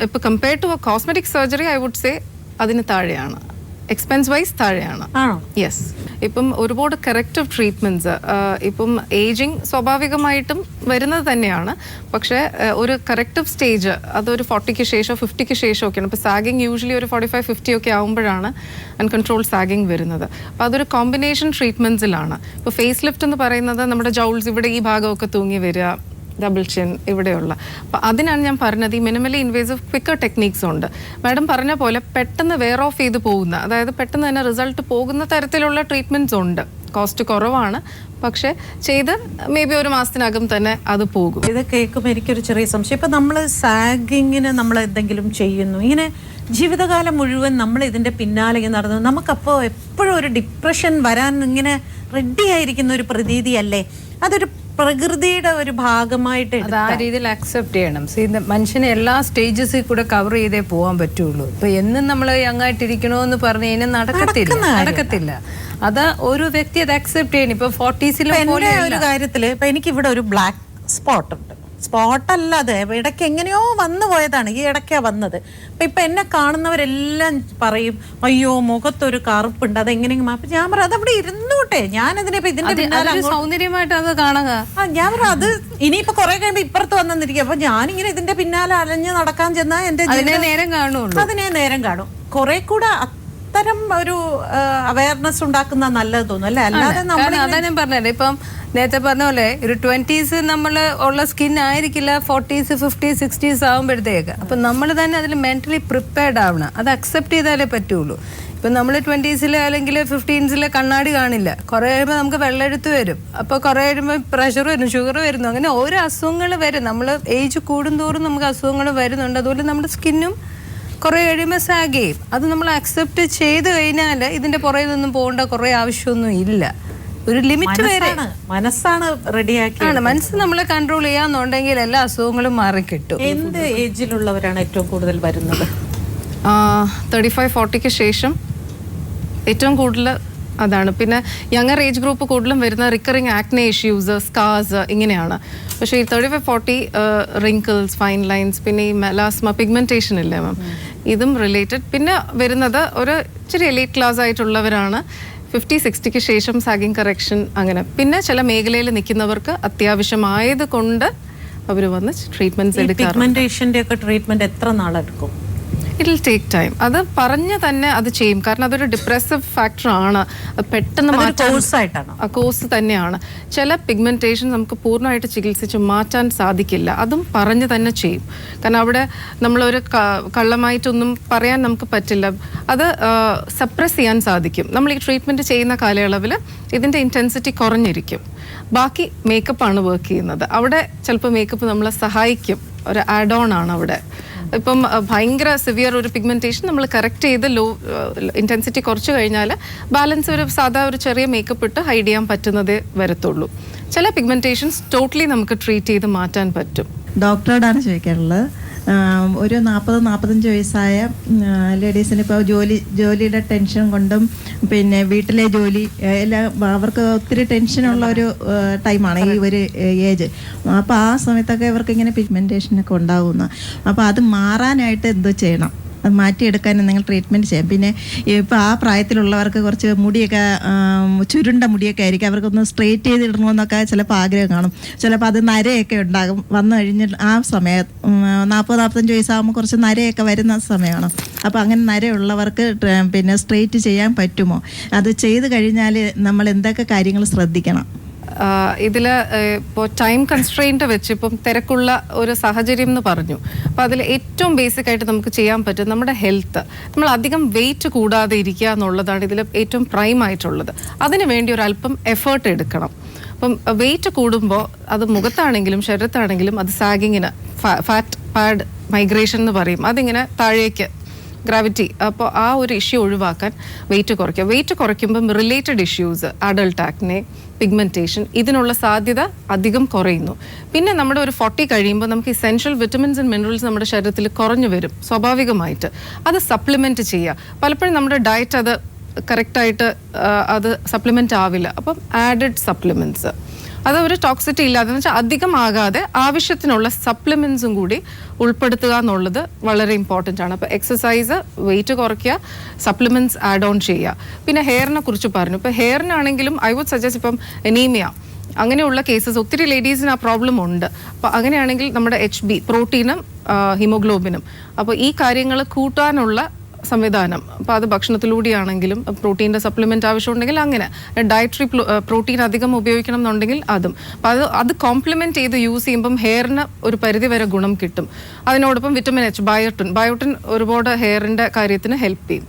ഇപ്പോൾ compared to a cosmetic surgery I would say അതിന് താഴെയാണ്. എക്സ്പെൻസ് വൈസ് താഴെയാണ്. ആണോ? യെസ്. ഇപ്പം ഒരുപാട് കറക്റ്റീവ് ട്രീറ്റ്മെൻറ്റ്സ് ഇപ്പം ഏജിങ് സ്വാഭാവികമായിട്ടും വരുന്നത് തന്നെയാണ്. പക്ഷേ ഒരു കറക്റ്റീവ് സ്റ്റേജ് അതൊരു 40ക്ക് ശേഷം 50ക്ക് ശേഷമൊക്കെയാണ്. ഇപ്പോൾ സാഗിങ് യൂഷ്വലി ഒരു 45-50 ഒക്കെ ആകുമ്പോഴാണ് അൺകൺട്രോൾ സാഗിങ് വരുന്നത്. അപ്പോൾ അതൊരു കോമ്പിനേഷൻ ട്രീറ്റ്മെൻറ്റ്സിലാണ്. ഇപ്പോൾ ഫേസ് ലിഫ്റ്റ് എന്ന് പറയുന്നത് നമ്മുടെ ജൗൾസ് ഇവിടെ ഈ ഭാഗമൊക്കെ തൂങ്ങി വരിക, ഡബിൾ ചിൻ ഇവിടെയുള്ള. അപ്പോൾ അതിനാണ് ഞാൻ പറഞ്ഞത് ഈ മിനിമലി ഇൻവേസീവ് ക്വിക്കർ ടെക്നീക്സ് ഉണ്ട്. മാഡം പറഞ്ഞ പോലെ പെട്ടെന്ന് വെയർ ഓഫ് ചെയ്ത് പോകുന്ന, അതായത് പെട്ടെന്ന് തന്നെ റിസൾട്ട് പോകുന്ന തരത്തിലുള്ള ട്രീറ്റ്മെൻറ്റ്സ് ഉണ്ട്. കോസ്റ്റ് കുറവാണ്, പക്ഷേ ചെയ്ത് മേ ബി ഒരു മാസത്തിനകം തന്നെ അത് പോകും. ഇത് കേൾക്കുമ്പോൾ എനിക്കൊരു ചെറിയ സംശയം. ഇപ്പം നമ്മൾ സാഗിങ്ങിന് നമ്മൾ എന്തെങ്കിലും ചെയ്യുന്നു, ഇങ്ങനെ ജീവിതകാലം മുഴുവൻ നമ്മൾ ഇതിൻ്റെ പിന്നാലെ ഇങ്ങനെ നടന്നു, നമുക്കപ്പോൾ എപ്പോഴും ഒരു ഡിപ്രഷൻ വരാൻ ഇങ്ങനെ റെഡി ആയിരിക്കുന്ന ഒരു പ്രതീതിയല്ലേ? അതൊരു പ്രകൃതിയുടെ ഒരു ഭാഗമായിട്ട് അത് ആ രീതിയിൽ അക്സെപ്റ്റ് ചെയ്യണം. മനുഷ്യനെ എല്ലാ സ്റ്റേജസിൽ കൂടെ കവർ ചെയ്തേ പോകാൻ പറ്റുള്ളൂ. ഇപ്പൊ എന്നും നമ്മൾ യങ്ങായിട്ടിരിക്കണോന്ന് പറഞ്ഞു കഴിഞ്ഞാൽ നടക്കത്തില്ല. അത് ഒരു വ്യക്തി അത് അക്സെപ്റ്റ് ചെയ്യണം. ഇപ്പൊ 40s ഒരു കാര്യത്തില് ഇപ്പൊ എനിക്കിവിടെ ഒരു ബ്ലാക്ക് സ്പോട്ട് ഉണ്ട്. സ്പോട്ടല്ലാതെ ഇടയ്ക്ക് എങ്ങനെയോ വന്നു പോയതാണ്, ഈ ഇടയ്ക്കാ വന്നത്. ഇപ്പൊ എന്നെ കാണുന്നവരെല്ലാം പറയും അയ്യോ മുഖത്തൊരു കറുപ്പുണ്ട്, അതെങ്ങനെയെങ്കിലും. അപ്പൊ ഞാൻ പറയാം അതവിടെ ഇരുന്നോട്ടെ, ഞാനതിനെ ഇതിന്റെ പിന്നാലെ സൗന്ദര്യമായിട്ട് അത് കാണുക. ഞാൻ പറയാം അത് ഇനിയിപ്പോ കുറെ കഴിയുമ്പോ ഇപ്പുറത്ത് വന്നിരിക്കും. അപ്പൊ ഞാനിങ്ങനെ ഇതിന്റെ പിന്നാലെ അലഞ്ഞ് നടക്കാൻ ചെന്നാൽ എന്റെ നേരം കാണുള്ളൂ, അതിനെ നേരം കാണും. കുറെ കൂടെ അത്തരം ഒരു അവയർനെസ് ഉണ്ടാക്കുന്ന നല്ലത് തോന്നും അല്ലെ? അല്ലാതെ അതാ ഞാൻ പറഞ്ഞത്. ഇപ്പം നേരത്തെ പറഞ്ഞ പോലെ ഒരു 20s നമ്മൾ ഉള്ള സ്കിൻ ആയിരിക്കില്ല 40s 50s 60s ആകുമ്പോഴത്തേക്ക്. അപ്പം നമ്മൾ തന്നെ അതിൽ മെന്റലി പ്രിപ്പയർഡ് ആവണം. അത് അക്സെപ്റ്റ് ചെയ്താലേ പറ്റുള്ളൂ. ഇപ്പം നമ്മൾ 20s അല്ലെങ്കിൽ 15s കണ്ണാടി കാണില്ല, കുറേ കഴിയുമ്പോൾ നമുക്ക് വെള്ളെഴുത്ത് വരും, അപ്പോൾ കുറേ കഴിയുമ്പോൾ പ്രഷർ വരും, ഷുഗർ വരുന്നു, അങ്ങനെ ഓരോ അസുഖങ്ങൾ വരും. നമ്മൾ ഏജ് കൂടുന്തോറും നമുക്ക് അസുഖങ്ങൾ വരുന്നുണ്ട്. അതുപോലെ നമ്മുടെ സ്കിന്നും കുറേ കഴിയുമ്പോൾ സാഗ് ചെയ്യും. അത് നമ്മൾ അക്സെപ്റ്റ് ചെയ്ത് കഴിഞ്ഞാൽ ഇതിന്റെ പുറകിലൊന്നും പോകേണ്ട കുറേ ആവശ്യമൊന്നും ഇല്ല. ഒരു ലിമിറ്റ് വരെ മനസ്സാണ് റെഡിയാക്കിയാണ്. മനസ്സ് നമ്മളെ കൺട്രോൾ ചെയ്യാന്നുണ്ടെങ്കിൽ എല്ലാ അസുഖങ്ങളും മാറിക്കിട്ടും. എന്ത് ഏജിലുള്ളവരാണ് ഏറ്റവും കൂടുതൽ വരുന്നത്? 35-40ക്ക് ശേഷം ഏറ്റവും കൂടുതൽ അതാണ്. പിന്നെ യങ്ങർ ഏജ് ഗ്രൂപ്പ് കൂടുതലും വരുന്ന റിക്കറിങ് ആക്നെ ഇഷ്യൂസ്, സ്കാർസ് ഇങ്ങനെയാണ്. പക്ഷേ ഈ 35-40 റിങ്കിൾസ്, ഫൈൻ ലൈൻസ്, പിന്നെ ഈ മെലാസ്മ, പിഗ്മെന്റേഷൻ ഇല്ലേ മാം, ഇതും റിലേറ്റഡ്. പിന്നെ വരുന്നത് ഒരു ഇച്ചിരി എലീറ്റ് ക്ലാസ് ആയിട്ടുള്ളവരാണ് 50-60ക്ക് ശേഷം സാഗിങ് കറക്ഷൻ അങ്ങനെ. പിന്നെ ചില മേഖലയിൽ നിൽക്കുന്നവർക്ക് അത്യാവശ്യമായത് കൊണ്ട് അവർ വന്ന് ട്രീറ്റ്മെന്റ്സ് എടുക്കാറുണ്ട്. പിഗ്മെന്റേഷന്റെ ഒക്കെ ട്രീറ്റ്മെന്റ് എത്ര നാളെടുക്കും? It will take time. അത് പറഞ്ഞ് തന്നെ അത് ചെയ്യും. കാരണം അതൊരു ഡിപ്രസീവ് ഫാക്ടറാണ്. പെട്ടെന്ന് കോഴ്സ് തന്നെയാണ്. ചില പിഗ്മെന്റേഷൻ നമുക്ക് പൂർണ്ണമായിട്ട് ചികിത്സിച്ച് മാറ്റാൻ സാധിക്കില്ല. അതും പറഞ്ഞ് തന്നെ ചെയ്യും. കാരണം അവിടെ നമ്മളൊരു കള്ളമായിട്ടൊന്നും പറയാൻ നമുക്ക് പറ്റില്ല. അത് സപ്രസ് ചെയ്യാൻ സാധിക്കും. നമ്മൾ ഈ ട്രീറ്റ്മെൻറ്റ് ചെയ്യുന്ന കാലയളവിൽ ഇതിൻ്റെ ഇൻറ്റൻസിറ്റി കുറഞ്ഞിരിക്കും. ബാക്കി മേക്കപ്പാണ് വർക്ക് ചെയ്യുന്നത്. അവിടെ ചിലപ്പോൾ മേക്കപ്പ് നമ്മളെ സഹായിക്കും. ഒരു ആഡ് ഓൺ ആണ് അവിടെ. ഇപ്പം ഭയങ്കര സിവിയർ ഒരു പിഗ്മെന്റേഷൻ നമ്മൾ കറക്റ്റ് ചെയ്ത് ലോ ഇൻറ്റൻസിറ്റി കുറച്ച് കഴിഞ്ഞാൽ ബാലൻസ് ഒരു സാധാ ഒരു ചെറിയ മേക്കപ്പ് ഇട്ട് ഹൈഡ് ചെയ്യാൻ പറ്റുന്നതേ വരത്തുള്ളൂ. ചില പിഗ്മെന്റേഷൻസ് ടോട്ടലി നമുക്ക് ട്രീറ്റ് ചെയ്ത് മാറ്റാൻ പറ്റും. ഡോക്ടറോടാണ് ചോദിക്കാനുള്ളത്. ഒരു 40-45 വയസ്സായ ലേഡീസിന് ഇപ്പോൾ ജോലിയുടെ ടെൻഷൻ കൊണ്ടും പിന്നെ വീട്ടിലെ ജോലി എല്ലാം അവർക്ക് ഒത്തിരി ടെൻഷനുള്ള ഒരു ടൈമാണ് ഈ ഒരു ഏജ്. അപ്പോൾ ആ സമയത്തൊക്കെ ഇവർക്ക് ഇങ്ങനെ പിഗ്മെൻറ്റേഷനൊക്കെ ഉണ്ടാകുന്നു. അപ്പോൾ അത് മാറാനായിട്ട് എന്തോ ചെയ്യണം? അത് മാറ്റിയെടുക്കാൻ നിങ്ങൾ ട്രീറ്റ്മെൻറ്റ് ചെയ്യാം. പിന്നെ ഇപ്പോൾ ആ പ്രായത്തിലുള്ളവർക്ക് കുറച്ച് മുടിയൊക്കെ ചുരുണ്ട മുടിയൊക്കെ ആയിരിക്കും, അവർക്കൊന്ന് സ്ട്രെയിറ്റ് ചെയ്തിടണമെന്നൊക്കെ ചിലപ്പോൾ ആഗ്രഹം കാണും. ചിലപ്പോൾ അത് നരയൊക്കെ ഉണ്ടാകും. വന്നു കഴിഞ്ഞ് ആ സമയം 40-45 വയസ്സാകുമ്പോൾ കുറച്ച് നരയൊക്കെ വരുന്ന സമയമാണ്. അപ്പോൾ അങ്ങനെ നരയുള്ളവർക്ക് പിന്നെ സ്ട്രെയിറ്റ് ചെയ്യാൻ പറ്റുമോ? അത് ചെയ്ത് കഴിഞ്ഞാൽ നമ്മൾ എന്തൊക്കെ കാര്യങ്ങൾ ശ്രദ്ധിക്കണം? ഇതിൽ ഇപ്പോൾ ടൈം കൺസ്ട്രെയിൻറ്റ് വെച്ച് ഇപ്പം തിരക്കുള്ള ഒരു സാഹചര്യം എന്ന് പറഞ്ഞു. അപ്പോൾ അതിൽ ഏറ്റവും ബേസിക് ആയിട്ട് നമുക്ക് ചെയ്യാൻ പറ്റും നമ്മുടെ ഹെൽത്ത്. നമ്മൾ അധികം വെയിറ്റ് കൂടാതെ ഇരിക്കുക എന്നുള്ളതാണ് ഇതിൽ ഏറ്റവും പ്രൈം ആയിട്ടുള്ളത്. അതിന് വേണ്ടി ഒരല്പം എഫേർട്ട് എടുക്കണം. അപ്പം വെയിറ്റ് കൂടുമ്പോൾ അത് മുഖത്താണെങ്കിലും ശരീരത്താണെങ്കിലും അത് സാഗിങ്ങിന് ഫാറ്റ് പാഡ് മൈഗ്രേഷൻ എന്ന് പറയും, അതിങ്ങനെ താഴേക്ക് ഗ്രാവിറ്റി. അപ്പോൾ ആ ഒരു ഇഷ്യൂ ഒഴിവാക്കാൻ വെയിറ്റ് കുറയ്ക്കുക. വെയിറ്റ് കുറയ്ക്കുമ്പം related issues, adult acne, pigmentation, ഇതിനുള്ള സാധ്യത അധികം കുറയുന്നു. പിന്നെ നമ്മുടെ ഒരു 40 കഴിയുമ്പോൾ നമുക്ക് ഇസെൻഷ്യൽ വിറ്റമിൻസ് ആൻഡ് മിനറൽസ് നമ്മുടെ ശരീരത്തിൽ കുറഞ്ഞു വരും സ്വാഭാവികമായിട്ട്. അത് സപ്ലിമെൻറ്റ് ചെയ്യുക. പലപ്പോഴും നമ്മുടെ ഡയറ്റ് അത് കറക്റ്റായിട്ട് അത് സപ്ലിമെൻ്റ് ആവില്ല. അപ്പം ആഡഡ് സപ്ലിമെൻറ്റ്സ് അത് ഒരു ടോക്സിറ്റി ഇല്ലാതെ എന്ന് വെച്ചാൽ അധികമാകാതെ ആവശ്യത്തിനുള്ള സപ്ലിമെന്റ്സും കൂടി ഉൾപ്പെടുത്തുക എന്നുള്ളത് വളരെ ഇമ്പോർട്ടൻ്റ് ആണ്. അപ്പോൾ എക്സസൈസ്, വെയിറ്റ് കുറയ്ക്കുക, സപ്ലിമെന്റ്സ് ആഡ് ഓൺ ചെയ്യുക. പിന്നെ ഹെയറിനെ കുറിച്ച് പറഞ്ഞു. ഇപ്പോൾ ഹെയറിനാണെങ്കിലും ഐ വുഡ് സജസ്റ്റ് ഇപ്പം എനീമിയ അങ്ങനെയുള്ള കേസസ് ഒത്തിരി ലേഡീസിന് ആ പ്രോബ്ലം ഉണ്ട്. അപ്പോൾ അങ്ങനെയാണെങ്കിൽ നമ്മുടെ HB പ്രോട്ടീനും ഹിമോഗ്ലോബിനും, അപ്പോൾ ഈ കാര്യങ്ങൾ കൂട്ടാനുള്ള സംവിധാനം, അപ്പോൾ അത് ഭക്ഷണത്തിലൂടെയാണെങ്കിലും പ്രോട്ടീൻ്റെ സപ്ലിമെൻറ്റ് ആവശ്യമുണ്ടെങ്കിൽ അങ്ങനെ, ഡയറ്ററി പ്രോട്ടീൻ അധികം ഉപയോഗിക്കണം എന്നുണ്ടെങ്കിൽ അതും. അപ്പോൾ അത് കോംപ്ലിമെൻറ്റ് ചെയ്ത് യൂസ് ചെയ്യുമ്പം ഹെയറിന് ഒരു പരിധി വരെ ഗുണം കിട്ടും. അതിനോടൊപ്പം വിറ്റമിൻ H, ബയോട്ടിൻ ഒരുപാട് ഹെയറിൻ്റെ കാര്യത്തിന് ഹെൽപ്പ് ചെയ്യും.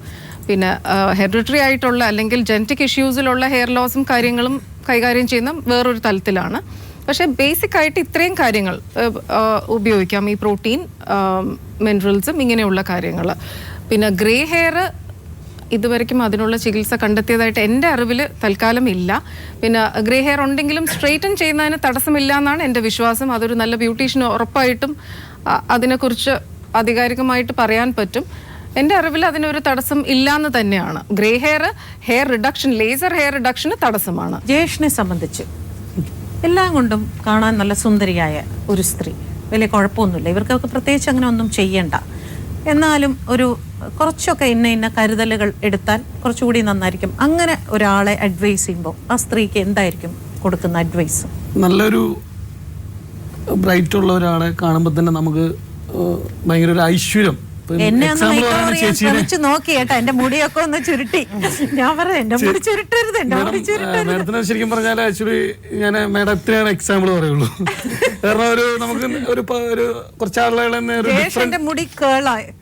പിന്നെ ഹെറിഡിറ്ററി ആയിട്ടുള്ള അല്ലെങ്കിൽ ജനറ്റിക് ഇഷ്യൂസിലുള്ള ഹെയർ ലോസും കാര്യങ്ങളും കൈകാര്യം ചെയ്യുന്ന വേറൊരു തലത്തിലാണ്. പക്ഷേ ബേസിക് ആയിട്ട് ഇത്രയും കാര്യങ്ങൾ ഉപയോഗിക്കാം, ഈ പ്രോട്ടീൻ, മിനറൽസും ഇങ്ങനെയുള്ള കാര്യങ്ങൾ. പിന്നെ ഗ്രേ ഹെയർ ഇതുവരെയ്ക്കും അതിനുള്ള ചികിത്സ കണ്ടെത്തിയതായിട്ട് എൻ്റെ അറിവിൽ തൽക്കാലം ഇല്ല. പിന്നെ ഗ്രേ ഹെയർ ഉണ്ടെങ്കിലും സ്ട്രെയിറ്റൻ ചെയ്യുന്നതിന് തടസ്സമില്ല എന്നാണ് എൻ്റെ വിശ്വാസം. അതൊരു നല്ല ബ്യൂട്ടീഷ്യന് ഉറപ്പായിട്ടും അതിനെക്കുറിച്ച് ആധികാരികമായിട്ട് പറയാൻ പറ്റും. എൻ്റെ അറിവിൽ അതിനൊരു തടസ്സം ഇല്ലാന്ന് തന്നെയാണ്. Grey hair reduction, laser hair റിഡക്ഷന് തടസ്സമാണ്. ജയേഷിനെ സംബന്ധിച്ച് എല്ലാം കൊണ്ടും കാണാൻ നല്ല സുന്ദരിയായ ഒരു സ്ത്രീ, വലിയ കുഴപ്പമൊന്നുമില്ല, ഇവർക്കൊക്കെ പ്രത്യേകിച്ച് അങ്ങനെ ഒന്നും ചെയ്യണ്ട. എന്നാലും ഒരു കുറച്ചൊക്കെ ഇന്ന കരുതലുകൾ എടുത്താൽ കുറച്ചുകൂടി നന്നായിരിക്കും. അങ്ങനെ ഒരാളെ അഡ്വൈസ് ചെയ്യുമ്പോൾ ആ സ്ത്രീക്ക് എന്തായിരിക്കും കൊടുക്കുന്ന അഡ്വൈസ്? നല്ലൊരു ബ്രൈറ്റ് ഉള്ള ഒരാളെ കാണുമ്പോൾ തന്നെ നമുക്ക് ഭയങ്കര ഒരു ഐശ്വര്യം. എന്നെ ഒന്ന് ശ്രമിച്ചു നോക്കി കേട്ടാ, എന്റെ മുടിയൊക്കെ ഒന്ന് ചുരുട്ടി. ഞാൻ പറയാം എന്റെ മുടി ചുരുട്ടരുത്, എന്റെ മുടി ചുരുട്ടരുത്. മേഡത്തിന് ശരിക്കും പറഞ്ഞാൽ ആക്ച്വലി ഞാൻ മേഡത്തിനാണ് എക്സാമ്പിൾ പറയുള്ളൂ. കാരണം നമുക്ക് ഒരു കുറച്ചാളുകളെ ജയേഷന്റെ മുടി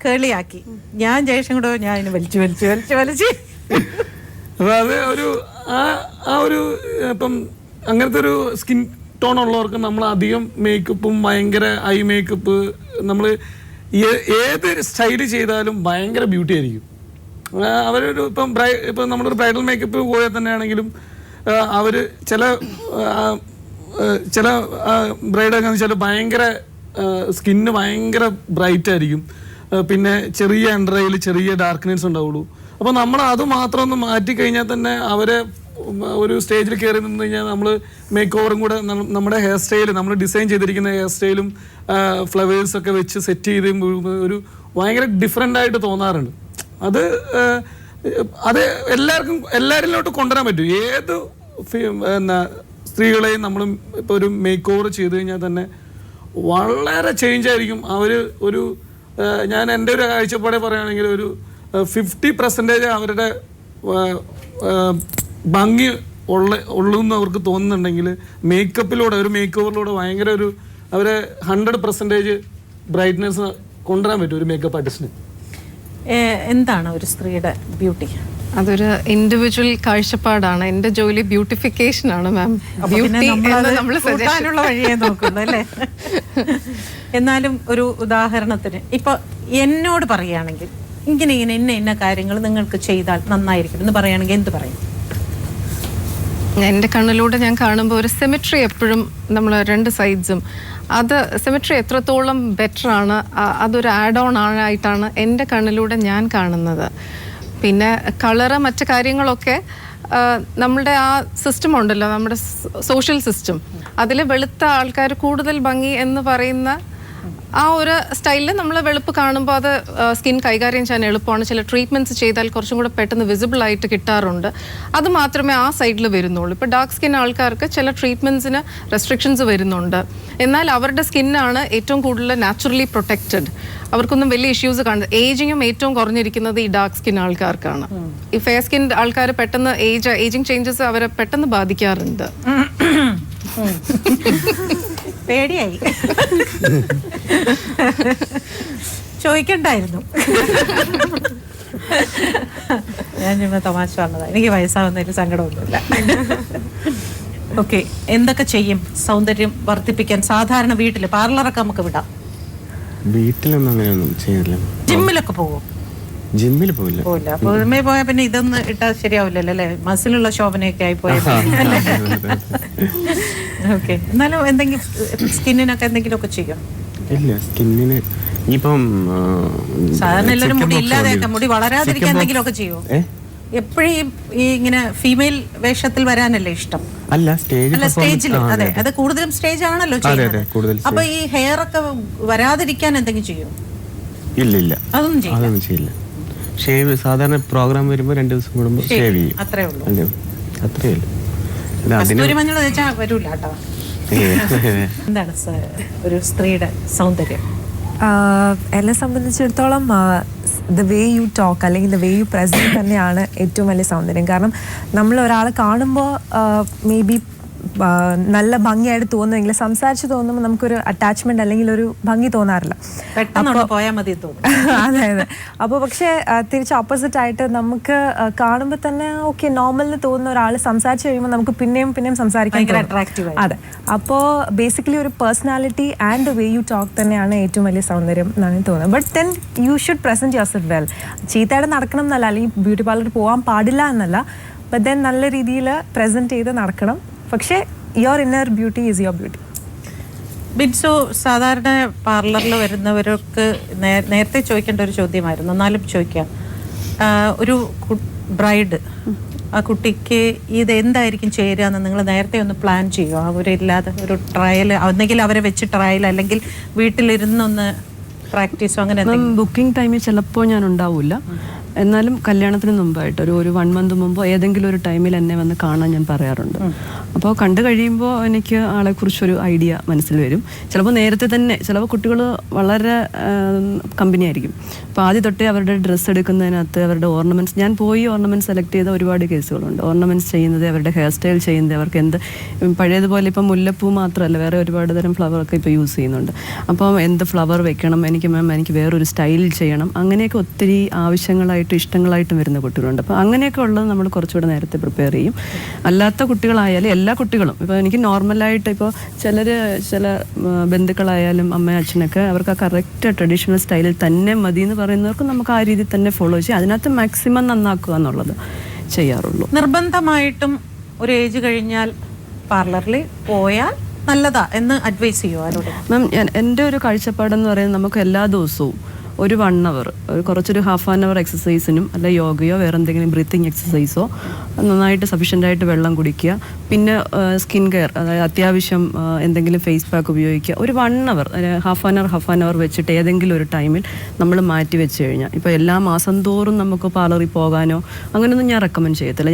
കേളിയാക്കി ഞാൻ ജയേഷൻ കൂടെ ഞാൻ അതിന് വലിച്ചു അപ്പൊ അത് ഒരു ആ ഒരു ഇപ്പം അങ്ങനത്തെ ഒരു സ്കിൻ ടോൺ ഉള്ളവർക്ക് നമ്മൾ അധികം മേക്കപ്പും ഭയങ്കര ഐ മേക്കപ്പ് നമ്മൾ ഏത് സ്റ്റൈല് ചെയ്താലും ഭയങ്കര ബ്യൂട്ടി ആയിരിക്കും. അവരൊരു ഇപ്പം നമ്മളൊരു ബ്രൈഡൽ മേക്കപ്പ് പോയാൽ തന്നെയാണെങ്കിലും അവർ ചില ബ്രൈഡൊക്കെ വെച്ചാൽ ഭയങ്കര സ്കിന്ന് ഭയങ്കര ബ്രൈറ്റ് ആയിരിക്കും. പിന്നെ ചെറിയ അണ്ടറയിൽ ചെറിയ ഡാർക്ക്നെസ് ഉണ്ടാവുള്ളൂ. അപ്പോൾ നമ്മൾ അത് മാത്രം ഒന്ന് മാറ്റിക്കഴിഞ്ഞാൽ തന്നെ അവരെ ഒരു സ്റ്റേജിൽ കയറി നിന്ന് കഴിഞ്ഞാൽ നമ്മൾ മേക്ക് ഓവറും കൂടെ നമ്മുടെ ഹെയർ സ്റ്റൈൽ, നമ്മൾ ഡിസൈൻ ചെയ്തിരിക്കുന്ന ഹെയർ സ്റ്റൈലും ഫ്ലവേഴ്സൊക്കെ വെച്ച് സെറ്റ് ചെയ്ത് ഒരു ഭയങ്കര ഡിഫറെൻ്റ് ആയിട്ട് തോന്നാറുണ്ട്. അത് എല്ലാവരിലോട്ട് കൊണ്ടുവരാൻ പറ്റും. ഏത് സ്ത്രീകളെയും നമ്മൾ ഇപ്പോൾ ഒരു മേക്ക് ഓവർ ചെയ്ത് കഴിഞ്ഞാൽ തന്നെ വളരെ ചേഞ്ച് ആയിരിക്കും അവർ. ഞാൻ എൻ്റെ ഒരു കാഴ്ചപ്പാടെ പറയുകയാണെങ്കിൽ ഒരു 50% അവരുടെ ഭംഗി ഉള്ളൂന്ന് അവർക്ക് തോന്നുന്നുണ്ടെങ്കിൽ മേക്കപ്പിലൂടെ, ഒരു മേക്ക് ഓവറിലൂടെ ഭയങ്കര അവരെ 100% ബ്രൈറ്റ്നെസ് കൊണ്ടുവരാൻ പറ്റും ഒരു മേക്കപ്പ് ആർട്ടിസ്റ്റിന്. എന്താണ് ഒരു സ്ത്രീയുടെ ബ്യൂട്ടി? അതൊരു ഇൻഡിവിജ്വൽ കാഴ്ചപ്പാടാണ്. എൻ്റെ ജോലി ബ്യൂട്ടിഫിക്കേഷൻ ആണ് മാം. ബ്യൂട്ടിനുള്ള വഴിയേ നോക്കുന്നു അല്ലേ? എന്നാലും ഒരു ഉദാഹരണത്തിന് ഇപ്പൊ എന്നോട് പറയുകയാണെങ്കിൽ ഇങ്ങനെ ഇന്ന കാര്യങ്ങൾ നിങ്ങൾക്ക് ചെയ്താൽ നന്നായിരിക്കും എന്ന് പറയുകയാണെങ്കിൽ എന്ത് പറയും? എൻ്റെ കണ്ണിലൂടെ ഞാൻ കാണുമ്പോൾ ഒരു സിമെട്രി എപ്പോഴും നമ്മൾ രണ്ട് സൈഡ്സും, അത് സിമെട്രി എത്രത്തോളം ബെറ്റർ ആണ്, അതൊരു ആഡ് ഓൺ ആയിട്ടാണ് എൻ്റെ കണ്ണിലൂടെ ഞാൻ കാണുന്നത്. പിന്നെ കളറ് മറ്റു കാര്യങ്ങളൊക്കെ നമ്മളുടെ ആ സിസ്റ്റം ഉണ്ടല്ലോ, നമ്മുടെ സോഷ്യൽ സിസ്റ്റം, അതിൽ വെളുത്ത ആൾക്കാർ കൂടുതൽ ഭംഗി എന്ന് പറയുന്ന ആ ഒരു സ്റ്റൈലിൽ നമ്മൾ വെളുപ്പ് കാണുമ്പോൾ അത് സ്കിൻ കൈകാര്യം ചെയ്യാൻ എളുപ്പമാണ്. ചില ട്രീറ്റ്മെൻറ്റ്സ് ചെയ്താൽ കുറച്ചും കൂടെ പെട്ടെന്ന് വിസിബിൾ ആയിട്ട് കിട്ടാറുണ്ട്. അത് മാത്രമേ ആ സൈഡിൽ വരുന്നുള്ളൂ. ഇപ്പോൾ ഡാർക്ക് സ്കിൻ ആൾക്കാർക്ക് ചില ട്രീറ്റ്മെൻറ്റ്സിന് റെസ്ട്രിക്ഷൻസ് വരുന്നുണ്ട്. എന്നാൽ അവരുടെ സ്കിന്നാണ് ഏറ്റവും കൂടുതൽ നാച്ചുറലി പ്രൊട്ടക്റ്റഡ്. അവർക്കൊന്നും വലിയ ഇഷ്യൂസ് കാണുന്നത്. ഏജിങ്ങും ഏറ്റവും കുറഞ്ഞിരിക്കുന്നത് ഈ ഡാർക്ക് സ്കിൻ ആൾക്കാർക്കാണ്. ഈ ഫെയർ സ്കിൻ ആൾക്കാർ പെട്ടെന്ന് ഏജിങ് ചേഞ്ചസ് അവരെ പെട്ടെന്ന് ബാധിക്കാറുണ്ട്. പേടിയായി, ചോദിക്കണ്ടായിരുന്നു. ഞാൻ ചുമ്മാ തമാശ പറഞ്ഞതാ. എനിക്ക് വയസ്സാവുന്നതിൽ സങ്കടമൊന്നുമില്ല. ഓക്കെ, എന്തൊക്കെ ചെയ്യും സൗന്ദര്യം വർദ്ധിപ്പിക്കാൻ? സാധാരണ വീട്ടില് പാർലറൊക്കെ നമുക്ക് വിടാം. വീട്ടിലൊന്നും അങ്ങനെയൊന്നും ചെയ്യില്ല. ജിമ്മിലൊക്കെ പോകും? ജിമ്മിൽ പോയില്ല. അപ്പൊ ജിമ്മിൽ പോയാൽ പിന്നെ ഇതൊന്നും ഇട്ടാൽ ശരിയാവില്ലല്ലോ അല്ലേ? മസിലുള്ള ശോഭനയൊക്കെ ആയി പോയത്. ഓക്കെ, എന്നാലും എന്തെങ്കിലും സ്കിന്നിനൊക്കെ എന്തെങ്കിലുമൊക്കെ ചെയ്യും? ഇല്ല, സ്കിന്നിന് ഇപ്പം സാധാരണ എല്ലാവരും മുടി ഇല്ലാതെയൊക്കെ, മുടി വളരാതിരിക്കാൻ എന്തെങ്കിലുമൊക്കെ ചെയ്യുമോ? എപ്പോഴും ഈ ഇങ്ങനെ ഫീമെയിൽ വേഷത്തിൽ വരാനല്ലേ ഇഷ്ടം? അല്ല സ്റ്റേജ് അല്ല സ്റ്റേജിൽ, അതെ അത് കൂടുതലും സ്റ്റേജ് ആണല്ലോ ചെയ്യുന്നത്. കൂടുതൽ അപ്പൊ ഈ ഹെയർ ഒക്കെ വരാതിരിക്കാൻ എന്തെങ്കിലും ചെയ്യും? ഇല്ല അതൊന്നും ചെയ്യും. അതൊന്നും ചെയ്യില്ല. ഷേവ് സാധാരണ പ്രോഗ്രാം വരുമ്പോൾ 2 ദിവസം കൂടുമ്പോൾ ഷേവ് ചെയ്യും. അത്രേ ഉള്ളൂ. അത്രേ ഉള്ളൂ. കസ്തൂരി മഞ്ഞൾ വെച്ചാൽ വരൂല കേട്ടോ. എന്താണ് ഒരു സ്ത്രീയുടെ സൗന്ദര്യം? എന്നെ സംബന്ധിച്ചിടത്തോളം ദ വേ യു ടോക്ക് അല്ലെങ്കിൽ ദ വേ യു പ്രസൻറ്റ് തന്നെയാണ് ഏറ്റവും വലിയ സൗന്ദര്യം. കാരണം നമ്മൾ ഒരാളെ കാണുമ്പോൾ മേ ബി നല്ല ഭംഗിയായിട്ട് തോന്നുമെങ്കിൽ സംസാരിച്ച് തോന്നുമ്പോൾ നമുക്കൊരു അറ്റാച്ച്മെന്റ് അല്ലെങ്കിൽ ഒരു ഭംഗി തോന്നാറില്ല. പോയാൽ മതി അതെ അതെ. അപ്പോൾ പക്ഷേ തിരിച്ച് ഓപ്പോസിറ്റ് ആയിട്ട് നമുക്ക് കാണുമ്പോൾ തന്നെ ഓക്കെ നോർമലിന് തോന്നുന്ന ഒരാൾ സംസാരിച്ച് കഴിയുമ്പോൾ നമുക്ക് പിന്നെയും സംസാരിക്കാൻ അട്രാക്റ്റീവ്. അതെ. അപ്പോൾ ബേസിക്കലി ഒരു personality and the way you talk തന്നെയാണ് ഏറ്റവും വലിയ സൗന്ദര്യം എന്നാണ് തോന്നുന്നത്. But then you should present yourself well. ചീത്തയായിട്ട് നടക്കണം എന്നല്ല, അല്ലെങ്കിൽ ബ്യൂട്ടി പാർലറിൽ പോകാൻ പാടില്ല എന്നല്ല, ബട്ട് ദെൻ നല്ല രീതിയിൽ പ്രസന്റ് ചെയ്ത് നടക്കണം. പക്ഷേ your inner beauty is your beauty. Binsu, സാധാരണ പാർലറിൽ വരുന്നവർക്ക് നേരത്തെ ചോദിക്കേണ്ട ഒരു ചോദ്യമായിരുന്നു, എന്നാലും ചോദിക്കാം. ഒരു ബ്രൈഡ്, ആ കുട്ടിക്ക് ഇത് എന്തായിരിക്കും ചേരുക എന്ന് നിങ്ങൾ നേരത്തെ ഒന്ന് പ്ലാൻ ചെയ്യുമോ? അവരില്ലാതെ ഒരു ട്രയൽ, ഒന്നെങ്കിൽ അവരെ വെച്ച് ട്രയൽ, അല്ലെങ്കിൽ വീട്ടിലിരുന്നൊന്ന് പ്രാക്ടീസോ അങ്ങനെ? ബുക്കിംഗ് ടൈമിൽ ചിലപ്പോൾ ഞാൻ ഉണ്ടാവില്ല, എന്നാലും കല്യാണത്തിന് മുമ്പായിട്ട് ഒരു 1 month മുമ്പോ ഏതെങ്കിലും ഒരു ടൈമിൽ എന്നെ വന്ന് കാണാൻ ഞാൻ പറയാറുണ്ട്. അപ്പോൾ കണ്ടു കഴിയുമ്പോൾ എനിക്ക് ആളെക്കുറിച്ചൊരു ഐഡിയ മനസ്സിൽ വരും. ചിലപ്പോൾ നേരത്തെ തന്നെ, ചിലപ്പോൾ കുട്ടികൾ വളരെ കമ്പനി ആയിരിക്കും. അപ്പോൾ ആദ്യം തൊട്ടേ അവരുടെ ഡ്രസ്സ് എടുക്കുന്നതിനകത്ത് അവരുടെ ഓർണമെൻറ്റ്സ്, ഞാൻ പോയി ഓർണമെൻറ്റ്സ് സെലക്ട് ചെയ്ത ഒരുപാട് കേസുകളുണ്ട്. ഓർണമെൻറ്റ്സ് ചെയ്യുന്നത്, അവരുടെ ഹെയർ സ്റ്റൈൽ ചെയ്യുന്നത്, അവർക്ക് എന്ത് പഴയതുപോലെ ഇപ്പം മുല്ലപ്പൂ മാത്രമല്ല വേറെ ഒരുപാട് തരം ഫ്ലവറൊക്കെ ഇപ്പോൾ യൂസ് ചെയ്യുന്നുണ്ട്. അപ്പോൾ എന്ത് ഫ്ലവർ വെക്കണം, എനിക്ക് വേറൊരു സ്റ്റൈൽ ചെയ്യണം, അങ്ങനെയൊക്കെ ഒത്തിരി ആവശ്യങ്ങളായിട്ട് ഇഷ്ടങ്ങളായിട്ടും വരുന്ന കുട്ടികളുണ്ട്. അപ്പോൾ അങ്ങനെയൊക്കെ ഉള്ളത് നമ്മൾ കുറച്ചുകൂടെ നേരത്തെ പ്രിപ്പയർ ചെയ്യും. അല്ലാത്ത കുട്ടികളായാലും എല്ലാ കുട്ടികളും, ഇപ്പോൾ എനിക്ക് നോർമലായിട്ട് ഇപ്പോൾ ചില ബന്ധുക്കളായാലും അമ്മ അച്ഛനൊക്കെ അവർക്ക് ആ കറക്റ്റ് ട്രഡീഷണൽ സ്റ്റൈലിൽ തന്നെ മതി എന്ന് പറയുന്നവർക്ക് നമുക്ക് ആ രീതിയിൽ തന്നെ ഫോളോ ചെയ്യും. അതിനകത്ത് മാക്സിമം നന്നാക്കുക എന്നുള്ളത് ചെയ്യാറുള്ളൂ. നിർബന്ധമായിട്ടും ഒരു ഏജ് കഴിഞ്ഞാൽ പാർലറിൽ പോയാൽ നല്ലതാ എന്ന് അഡ്വൈസ് ചെയ്യുമോ ആരോട്? മാം, എൻ്റെ ഒരു കാഴ്ചപ്പാടെന്ന് പറയുന്നത് നമുക്ക് എല്ലാ ദിവസവും ഒരു 1 hour കുറച്ചൊരു 1/2 hour എക്സസൈസിനും അല്ല യോഗയോ വേറെ എന്തെങ്കിലും ബ്രീത്തിങ് എക്സസൈസോ, നന്നായിട്ട് സഫീഷ്യൻ്റായിട്ട് വെള്ളം കുടിക്കുക, പിന്നെ സ്കിൻ കെയർ, അതായത് അത്യാവശ്യം എന്തെങ്കിലും ഫേസ് പാക്ക് ഉപയോഗിക്കുക. ഒരു 1 hour 1/2 hour വെച്ചിട്ട് ഏതെങ്കിലും ഒരു ടൈമിൽ നമ്മൾ മാറ്റി വെച്ച് കഴിഞ്ഞാൽ, ഇപ്പോൾ എല്ലാ മാസം തോറും നമുക്ക് പാർലറിൽ പോകാനോ അങ്ങനെയൊന്നും ഞാൻ റെക്കമെൻഡ് ചെയ്യത്തില്ല.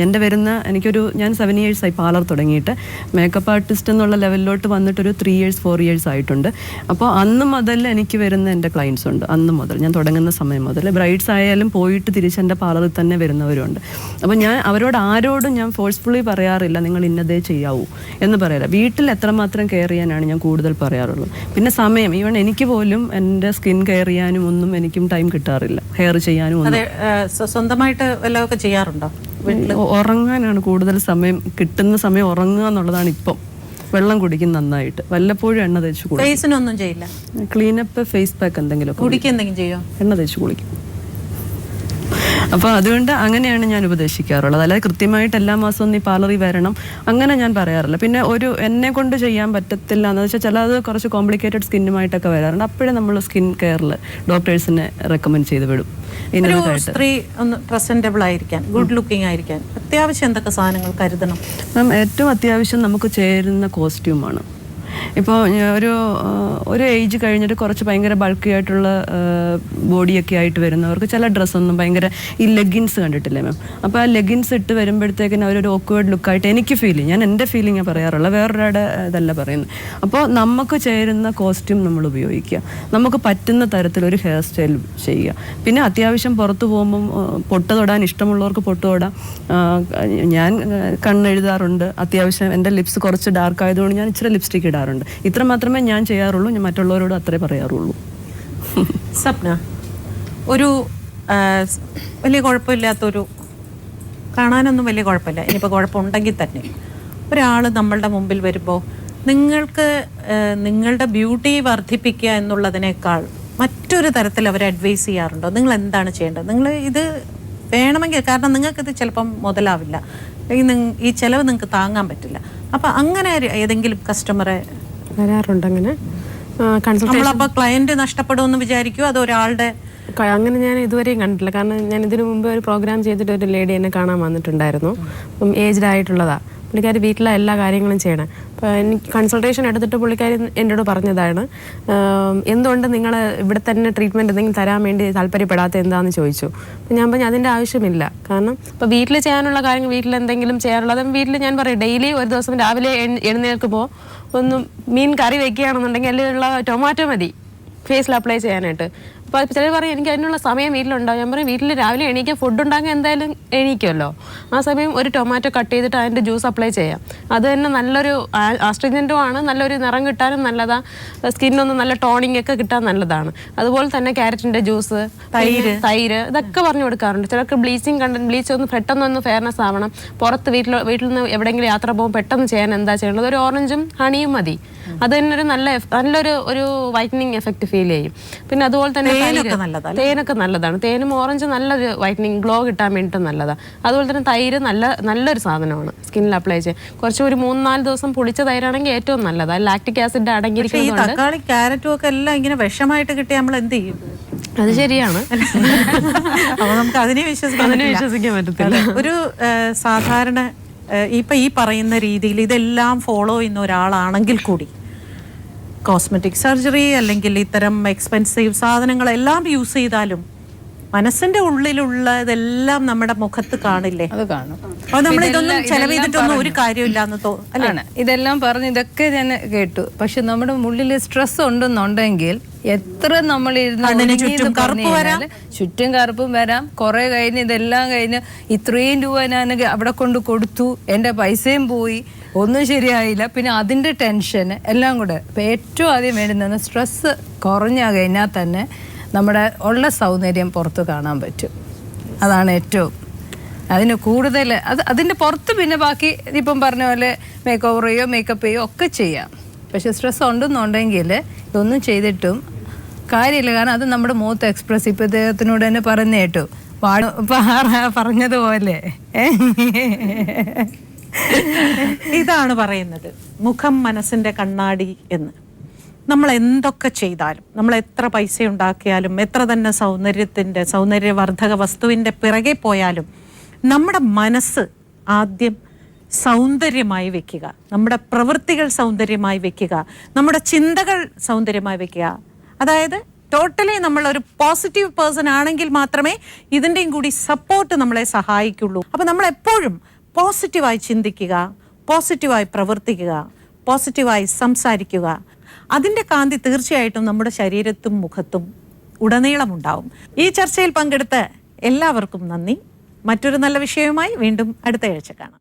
ഞാൻ 7 years ആയി പാർലർ തുടങ്ങിയിട്ട്. മേക്കപ്പ് ആർട്ടിസ്റ്റ് എന്നുള്ള ലെവലിലോട്ട് വന്നിട്ടൊരു 3 years 4 years ആയിട്ടുണ്ട്. അപ്പോൾ അന്ന് മുതൽ എനിക്ക് വരുന്ന എൻ്റെ ക്ലയൻസ് ഉണ്ട്. അന്ന് മുതൽ ഞാൻ തുടങ്ങുന്ന സമയം മുതൽ ബ്രൈഡ്സ് ആയാലും പോയിട്ട് തിരിച്ച് എൻ്റെ പാർലറിൽ തന്നെ വരുന്നവരുണ്ട്. അപ്പോൾ ഞാൻ ആരോടും ഞാൻ ഫോഴ്സ്ഫുള്ളി പറയാറില്ല നിങ്ങൾ ഇന്നതേ ചെയ്യാവൂ എന്ന് പറയാറില്ല. വീട്ടിൽ എത്രമാത്രം കെയർ ചെയ്യാനാണ് ഞാൻ കൂടുതൽ പറയാറുള്ളത്. പിന്നെ സമയം, ഈവൻ എനിക്ക് പോലും എൻ്റെ സ്കിൻ കെയർ ചെയ്യാനും ഒന്നും എനിക്കും ടൈം കിട്ടാറില്ല, ഹെയർ ചെയ്യാനും ഒന്നും. സ്വന്തമായിട്ട് വല്ലതൊക്കെ ചെയ്യാറുണ്ടോ? ഉറങ്ങാനാണ് കൂടുതൽ സമയം, കിട്ടുന്ന സമയം ഉറങ്ങുക എന്നുള്ളതാണ്. ഇപ്പം വെള്ളം കുടിക്കും നന്നായിട്ട്, വല്ലപ്പോഴും എണ്ണ തേച്ച് കുളിക്കും. ഫേസിനൊന്നും ചെയ്യില്ല? ക്ലീനപ്പ്, ഫേസ് പാക്ക് എന്തെങ്കിലും ചെയ്യോ? എണ്ണ തേച്ച് കുളിക്കും. അപ്പോൾ അതുകൊണ്ട് അങ്ങനെയാണ് ഞാൻ ഉപദേശിക്കാറുള്ളത്. അല്ലാതെ കൃത്യമായിട്ട് എല്ലാ മാസവും നീ പാർലറിൽ വരണം അങ്ങനെ ഞാൻ പറയാറില്ല. പിന്നെ എന്നെ കൊണ്ട് ചെയ്യാൻ പറ്റത്തില്ല എന്ന് വെച്ചാൽ ചിലത് കുറച്ച് കോംപ്ലിക്കേറ്റഡ് സ്കിന്നുമായിട്ടൊക്കെ വരാറുണ്ട്. അപ്പോഴേ നമ്മൾ സ്കിൻ കെയറിൽ ഡോക്ടേഴ്സിനെ റെക്കമെൻഡ് ചെയ്ത് വിടും. സ്ത്രീ ഒന്ന് പ്രസന്റബിൾ ആയിരിക്കാൻ, ഗുഡ് ലുക്കിംഗ് ആയിരിക്കാൻ അത്യാവശ്യം എന്തൊക്കെ സാധനങ്ങൾ കരുതണം? മാം, ഏറ്റവും അത്യാവശ്യം നമുക്ക് ചേരുന്ന കോസ്റ്റ്യൂമാണ്. ഇപ്പോൾ ഒരു ഏജ് കഴിഞ്ഞിട്ട് കുറച്ച് ഭയങ്കര ബൾക്കി ആയിട്ടുള്ള ബോഡിയൊക്കെ ആയിട്ട് വരുന്നവർക്ക് ചില ഡ്രസ്സൊന്നും ഭയങ്കര ഈ ലെഗിൻസ് കണ്ടിട്ടില്ലേ മാം? അപ്പോൾ ആ ലെഗിൻസ് ഇട്ട് വരുമ്പോഴത്തേക്കിന് അവരൊരു ഓക്വേർഡ് ലുക്കായിട്ട് എനിക്ക് ഫീൽ ചെയ്യും. ഞാൻ എൻ്റെ ഫീലിംഗ് പറയാറുള്ളത്, വേറൊരാളുടെ ഇതല്ല പറയുന്നത്. അപ്പോൾ നമുക്ക് ചേരുന്ന കോസ്റ്റ്യൂം നമ്മൾ ഉപയോഗിക്കുക, നമുക്ക് പറ്റുന്ന തരത്തിലൊരു ഹെയർ സ്റ്റൈൽ ചെയ്യുക. പിന്നെ അത്യാവശ്യം പുറത്ത് പോകുമ്പം പൊട്ട് തൊടാൻ ഇഷ്ടമുള്ളവർക്ക് പൊട്ട് തൊടാം. ഞാൻ കണ്ണെഴുതാറുണ്ട്, അത്യാവശ്യം എൻ്റെ ലിപ്സ് കുറച്ച് ഡാർക്ക് ആയതുകൊണ്ട് ഞാൻ ഇച്ചിരി ലിപ്സ്റ്റിക് ഇടാറുണ്ട്. ഇത്ര മാത്രമേ ഞാൻ ചെയ്യാറുള്ളൂ, ഞാൻ മറ്റുള്ളവരോട് അത്രേ പറയാറുള്ളൂ. സ്വപ്ന, ഒരു വലിയ കുഴപ്പമില്ലാത്തൊരു, കാണാനൊന്നും വലിയ കുഴപ്പമില്ല, ഇനിയിപ്പോൾ കുഴപ്പമുണ്ടെങ്കിൽ തന്നെ ഒരാൾ നമ്മളുടെ മുമ്പിൽ വരുമ്പോൾ നിങ്ങൾക്ക് നിങ്ങളുടെ ബ്യൂട്ടി വർദ്ധിപ്പിക്കുക എന്നുള്ളതിനേക്കാൾ മറ്റൊരു തരത്തിൽ അവർ അഡ്വൈസ് ചെയ്യാറുണ്ടോ? നിങ്ങൾ എന്താണ് ചെയ്യേണ്ടത്? നിങ്ങൾ ഇത് വേണമെങ്കിൽ, കാരണം നിങ്ങൾക്കിത് ചിലപ്പം മുതലാവില്ല, ഈ ചിലവ് നിങ്ങൾക്ക് താങ്ങാൻ പറ്റില്ല. അപ്പം അങ്ങനെ ഏതെങ്കിലും കസ്റ്റമറെ വരാറുണ്ട് അങ്ങനെ നമ്മളപ്പോൾ ക്ലയന്റ് നഷ്ടപ്പെടുമെന്ന് വിചാരിക്കുമോ അതോ ഒരാളുടെ? അങ്ങനെ ഞാൻ ഇതുവരെയും കണ്ടിട്ടില്ല. കാരണം ഞാൻ ഇതിനു മുമ്പ് ഒരു പ്രോഗ്രാം ചെയ്തിട്ട് ഒരു ലേഡി എന്നെ കാണാൻ വന്നിട്ടുണ്ടായിരുന്നു. അപ്പം ഏജ്ഡ് ആയിട്ടുള്ളതാ. പുള്ളിക്കാരി വീട്ടിലെ എല്ലാ കാര്യങ്ങളും ചെയ്യണം. അപ്പോൾ എനിക്ക് കൺസൾട്ടേഷൻ എടുത്തിട്ട് പുള്ളിക്കാരി എന്നോട് പറഞ്ഞതാണ്, എന്തുകൊണ്ട് നിങ്ങൾ ഇവിടെ തന്നെ ട്രീറ്റ്മെൻറ്റ് എന്തെങ്കിലും തരാൻ വേണ്ടി താല്പര്യപ്പെടാത്ത എന്താണെന്ന് ചോദിച്ചു. അപ്പോൾ ഞാൻ പറഞ്ഞു അതിൻ്റെ ആവശ്യമില്ല. കാരണം ഇപ്പോൾ വീട്ടിൽ ചെയ്യാനുള്ള കാര്യങ്ങൾ, വീട്ടിൽ എന്തെങ്കിലും ചെയ്യാനുള്ളത് വീട്ടിൽ ഞാൻ പറയും, ഡെയിലി ഒരു ദിവസം രാവിലെ എഴുന്നേൽക്കുമ്പോൾ ഒന്ന് മീൻ കറി വെക്കുകയാണെന്നുണ്ടെങ്കിൽ അതിലുള്ള ടൊമാറ്റോ മതി ഫേസിൽ അപ്ലൈ ചെയ്യാനായിട്ട്. അപ്പോൾ ചിലർ പറയും എനിക്ക് അതിനുള്ള സമയം വീട്ടിലുണ്ടാവും. ഞാൻ പറയും വീട്ടിൽ രാവിലെ എണീക്കാൻ ഫുഡ് ഉണ്ടാക്കാൻ എന്തായാലും എണീക്കുമല്ലോ, ആ സമയം ഒരു ടൊമാറ്റോ കട്ട് ചെയ്തിട്ട് അതിൻ്റെ ജ്യൂസ് അപ്ലൈ ചെയ്യാം. അത് തന്നെ നല്ലൊരു ആസ്ട്രിജൻറ്റും ആണ്, നല്ലൊരു നിറം കിട്ടാനും നല്ലതാണ്, സ്കിന്നൊന്ന് നല്ല ടോണിങ് ഒക്കെ കിട്ടാൻ നല്ലതാണ്. അതുപോലെ തന്നെ ക്യാരറ്റിൻ്റെ ജ്യൂസ്, തൈര് ഇതൊക്കെ പറഞ്ഞു കൊടുക്കാറുണ്ട്. ചിലർക്ക് ബ്ലീച്ച് ഒന്ന് പെട്ടെന്നൊന്ന് ഫെയർനെസ് ആവണം, പുറത്ത് വീട്ടിൽ നിന്ന് എവിടെയെങ്കിലും യാത്ര പോകുമ്പോൾ പെട്ടെന്ന് ചെയ്യാൻ എന്താ ചെയ്യേണ്ടത്, ഒരു ഓറഞ്ചും ഹണിയും മതി. അത് തന്നെ ഒരു നല്ലൊരു വൈറ്റനിങ് എഫക്റ്റ് ഫീൽ ചെയ്യും. പിന്നെ അതുപോലെ തന്നെ തേനൊക്കെ നല്ലതാണ്. തേനും ഓറഞ്ചും നല്ലൊരു വൈറ്റനിങ് ഗ്ലോ കിട്ടാൻ വേണ്ടിയിട്ട് നല്ലതാണ്. അതുപോലെ തന്നെ തൈര് നല്ലൊരു സാധനമാണ് സ്കിന്നിൽ അപ്ലൈ ചെയ്യാൻ. കുറച്ച് ഒരു 3-4 ദിവസം പുളിച്ച തൈരാണെങ്കിൽ ഏറ്റവും നല്ലതാണ്. ലാക്റ്റിക് ആസിഡ് അടങ്ങിയിരിക്കുന്നത്. തക്കാളി ക്യാരറ്റും ഒക്കെ എല്ലാം ഇങ്ങനെ വിഷമായിട്ട് കിട്ടിയ നമ്മൾ എന്ത് ചെയ്യും? അത് ശരിയാണ്. അപ്പൊ നമുക്ക് അതിനെ വിശ്വസിക്കാൻ പറ്റത്തില്ല. ഒരു സാധാരണ ഇപ്പൊ ഈ പറയുന്ന രീതിയിൽ ഇതെല്ലാം ഫോളോ ചെയ്യുന്ന ഒരാളാണെങ്കിൽ കൂടി കോസ്മെറ്റിക് സർജറി അല്ലെങ്കിൽ ഇത്തരം എക്സ്പെൻസീവ് സാധനങ്ങളെല്ലാം യൂസ് ചെയ്താലും മനസ്സിന്റെ ഉള്ളിലുള്ള ഇതെല്ലാം നമ്മുടെ മുഖത്ത് കാണില്ലേ? അത് കാണും. അപ്പൊ നമ്മൾ ഇതൊന്നും ചെലവ് ചെയ്തിട്ടൊന്നും ഒരു കാര്യമില്ലാന്ന് തോന്നുന്നു. ഇതെല്ലാം പറഞ്ഞ് ഇതൊക്കെ ഞാൻ കേട്ടു. പക്ഷെ നമ്മുടെ ഉള്ളിൽ സ്ട്രെസ് ഉണ്ടെന്നുണ്ടെങ്കിൽ എത്ര നമ്മൾ ചുറ്റും കറുപ്പും വരാം. കുറെ കഴിഞ്ഞ് ഇതെല്ലാം കഴിഞ്ഞ് ഇത്രയും രൂപ ഞാൻ അവിടെ കൊണ്ട് കൊടുത്തു, എൻ്റെ പൈസയും പോയി, ഒന്നും ശരിയായില്ല, പിന്നെ അതിൻ്റെ ടെൻഷൻ എല്ലാം കൂടെ. അപ്പം ഏറ്റവും ആദ്യം വേണ്ടുന്നത് സ്ട്രെസ് കുറഞ്ഞു കഴിഞ്ഞാൽ തന്നെ നമ്മുടെ ഉള്ള സൗന്ദര്യം പുറത്ത് കാണാൻ പറ്റും. അതാണ് ഏറ്റവും. അതിന് കൂടുതൽ അതിൻ്റെ പുറത്ത് പിന്നെ ബാക്കി ഇപ്പം പറഞ്ഞ പോലെ മേക്ക് ഓവർ ചെയ്യോ മേക്കപ്പ് ചെയ്യോ ഒക്കെ ചെയ്യാം. പക്ഷെ സ്ട്രെസ് ഉണ്ടെന്നുണ്ടെങ്കിൽ ഇതൊന്നും ചെയ്തിട്ടും കാര്യമില്ല. കാരണം അത് നമ്മുടെ മുഖത്ത് എക്സ്പ്രസ്. ഇപ്പം ഇദ്ദേഹത്തിനോട് തന്നെ പറഞ്ഞു കേട്ടു, പറഞ്ഞതുപോലെ ഇതാണ് പറയുന്നത് മുഖം മനസ്സിന്റെ കണ്ണാടി എന്ന്. നമ്മൾ എന്തൊക്കെ ചെയ്താലും, നമ്മൾ എത്ര പൈസ ഉണ്ടാക്കിയാലും, എത്ര തന്നെ സൗന്ദര്യവർദ്ധക വസ്തുവിൻ്റെ പിറകെ പോയാലും നമ്മുടെ മനസ്സ് ആദ്യം സൗന്ദര്യമായി വെക്കുക, നമ്മുടെ പ്രവൃത്തികൾ സൗന്ദര്യമായി വെക്കുക, നമ്മുടെ ചിന്തകൾ സൗന്ദര്യമായി വെക്കുക. അതായത് ടോട്ടലി നമ്മളൊരു പോസിറ്റീവ് പേഴ്സൺ ആണെങ്കിൽ മാത്രമേ ഇതിൻ്റെയും കൂടി സപ്പോർട്ട് നമ്മളെ സഹായിക്കുള്ളൂ. അപ്പം നമ്മൾ എപ്പോഴും പോസിറ്റീവായി ചിന്തിക്കുക, പോസിറ്റീവായി പ്രവർത്തിക്കുക, പോസിറ്റീവായി സംസാരിക്കുക. അതിൻ്റെ കാന്തി തീർച്ചയായിട്ടും നമ്മുടെ ശരീരത്തും മുഖത്തും ഉടനീളം ഉണ്ടാവും. ഈ ചർച്ചയിൽ പങ്കെടുത്ത എല്ലാവർക്കും നന്ദി. മറ്റൊരു നല്ല വിഷയവുമായി വീണ്ടും അടുത്ത ആഴ്ച കാണാം.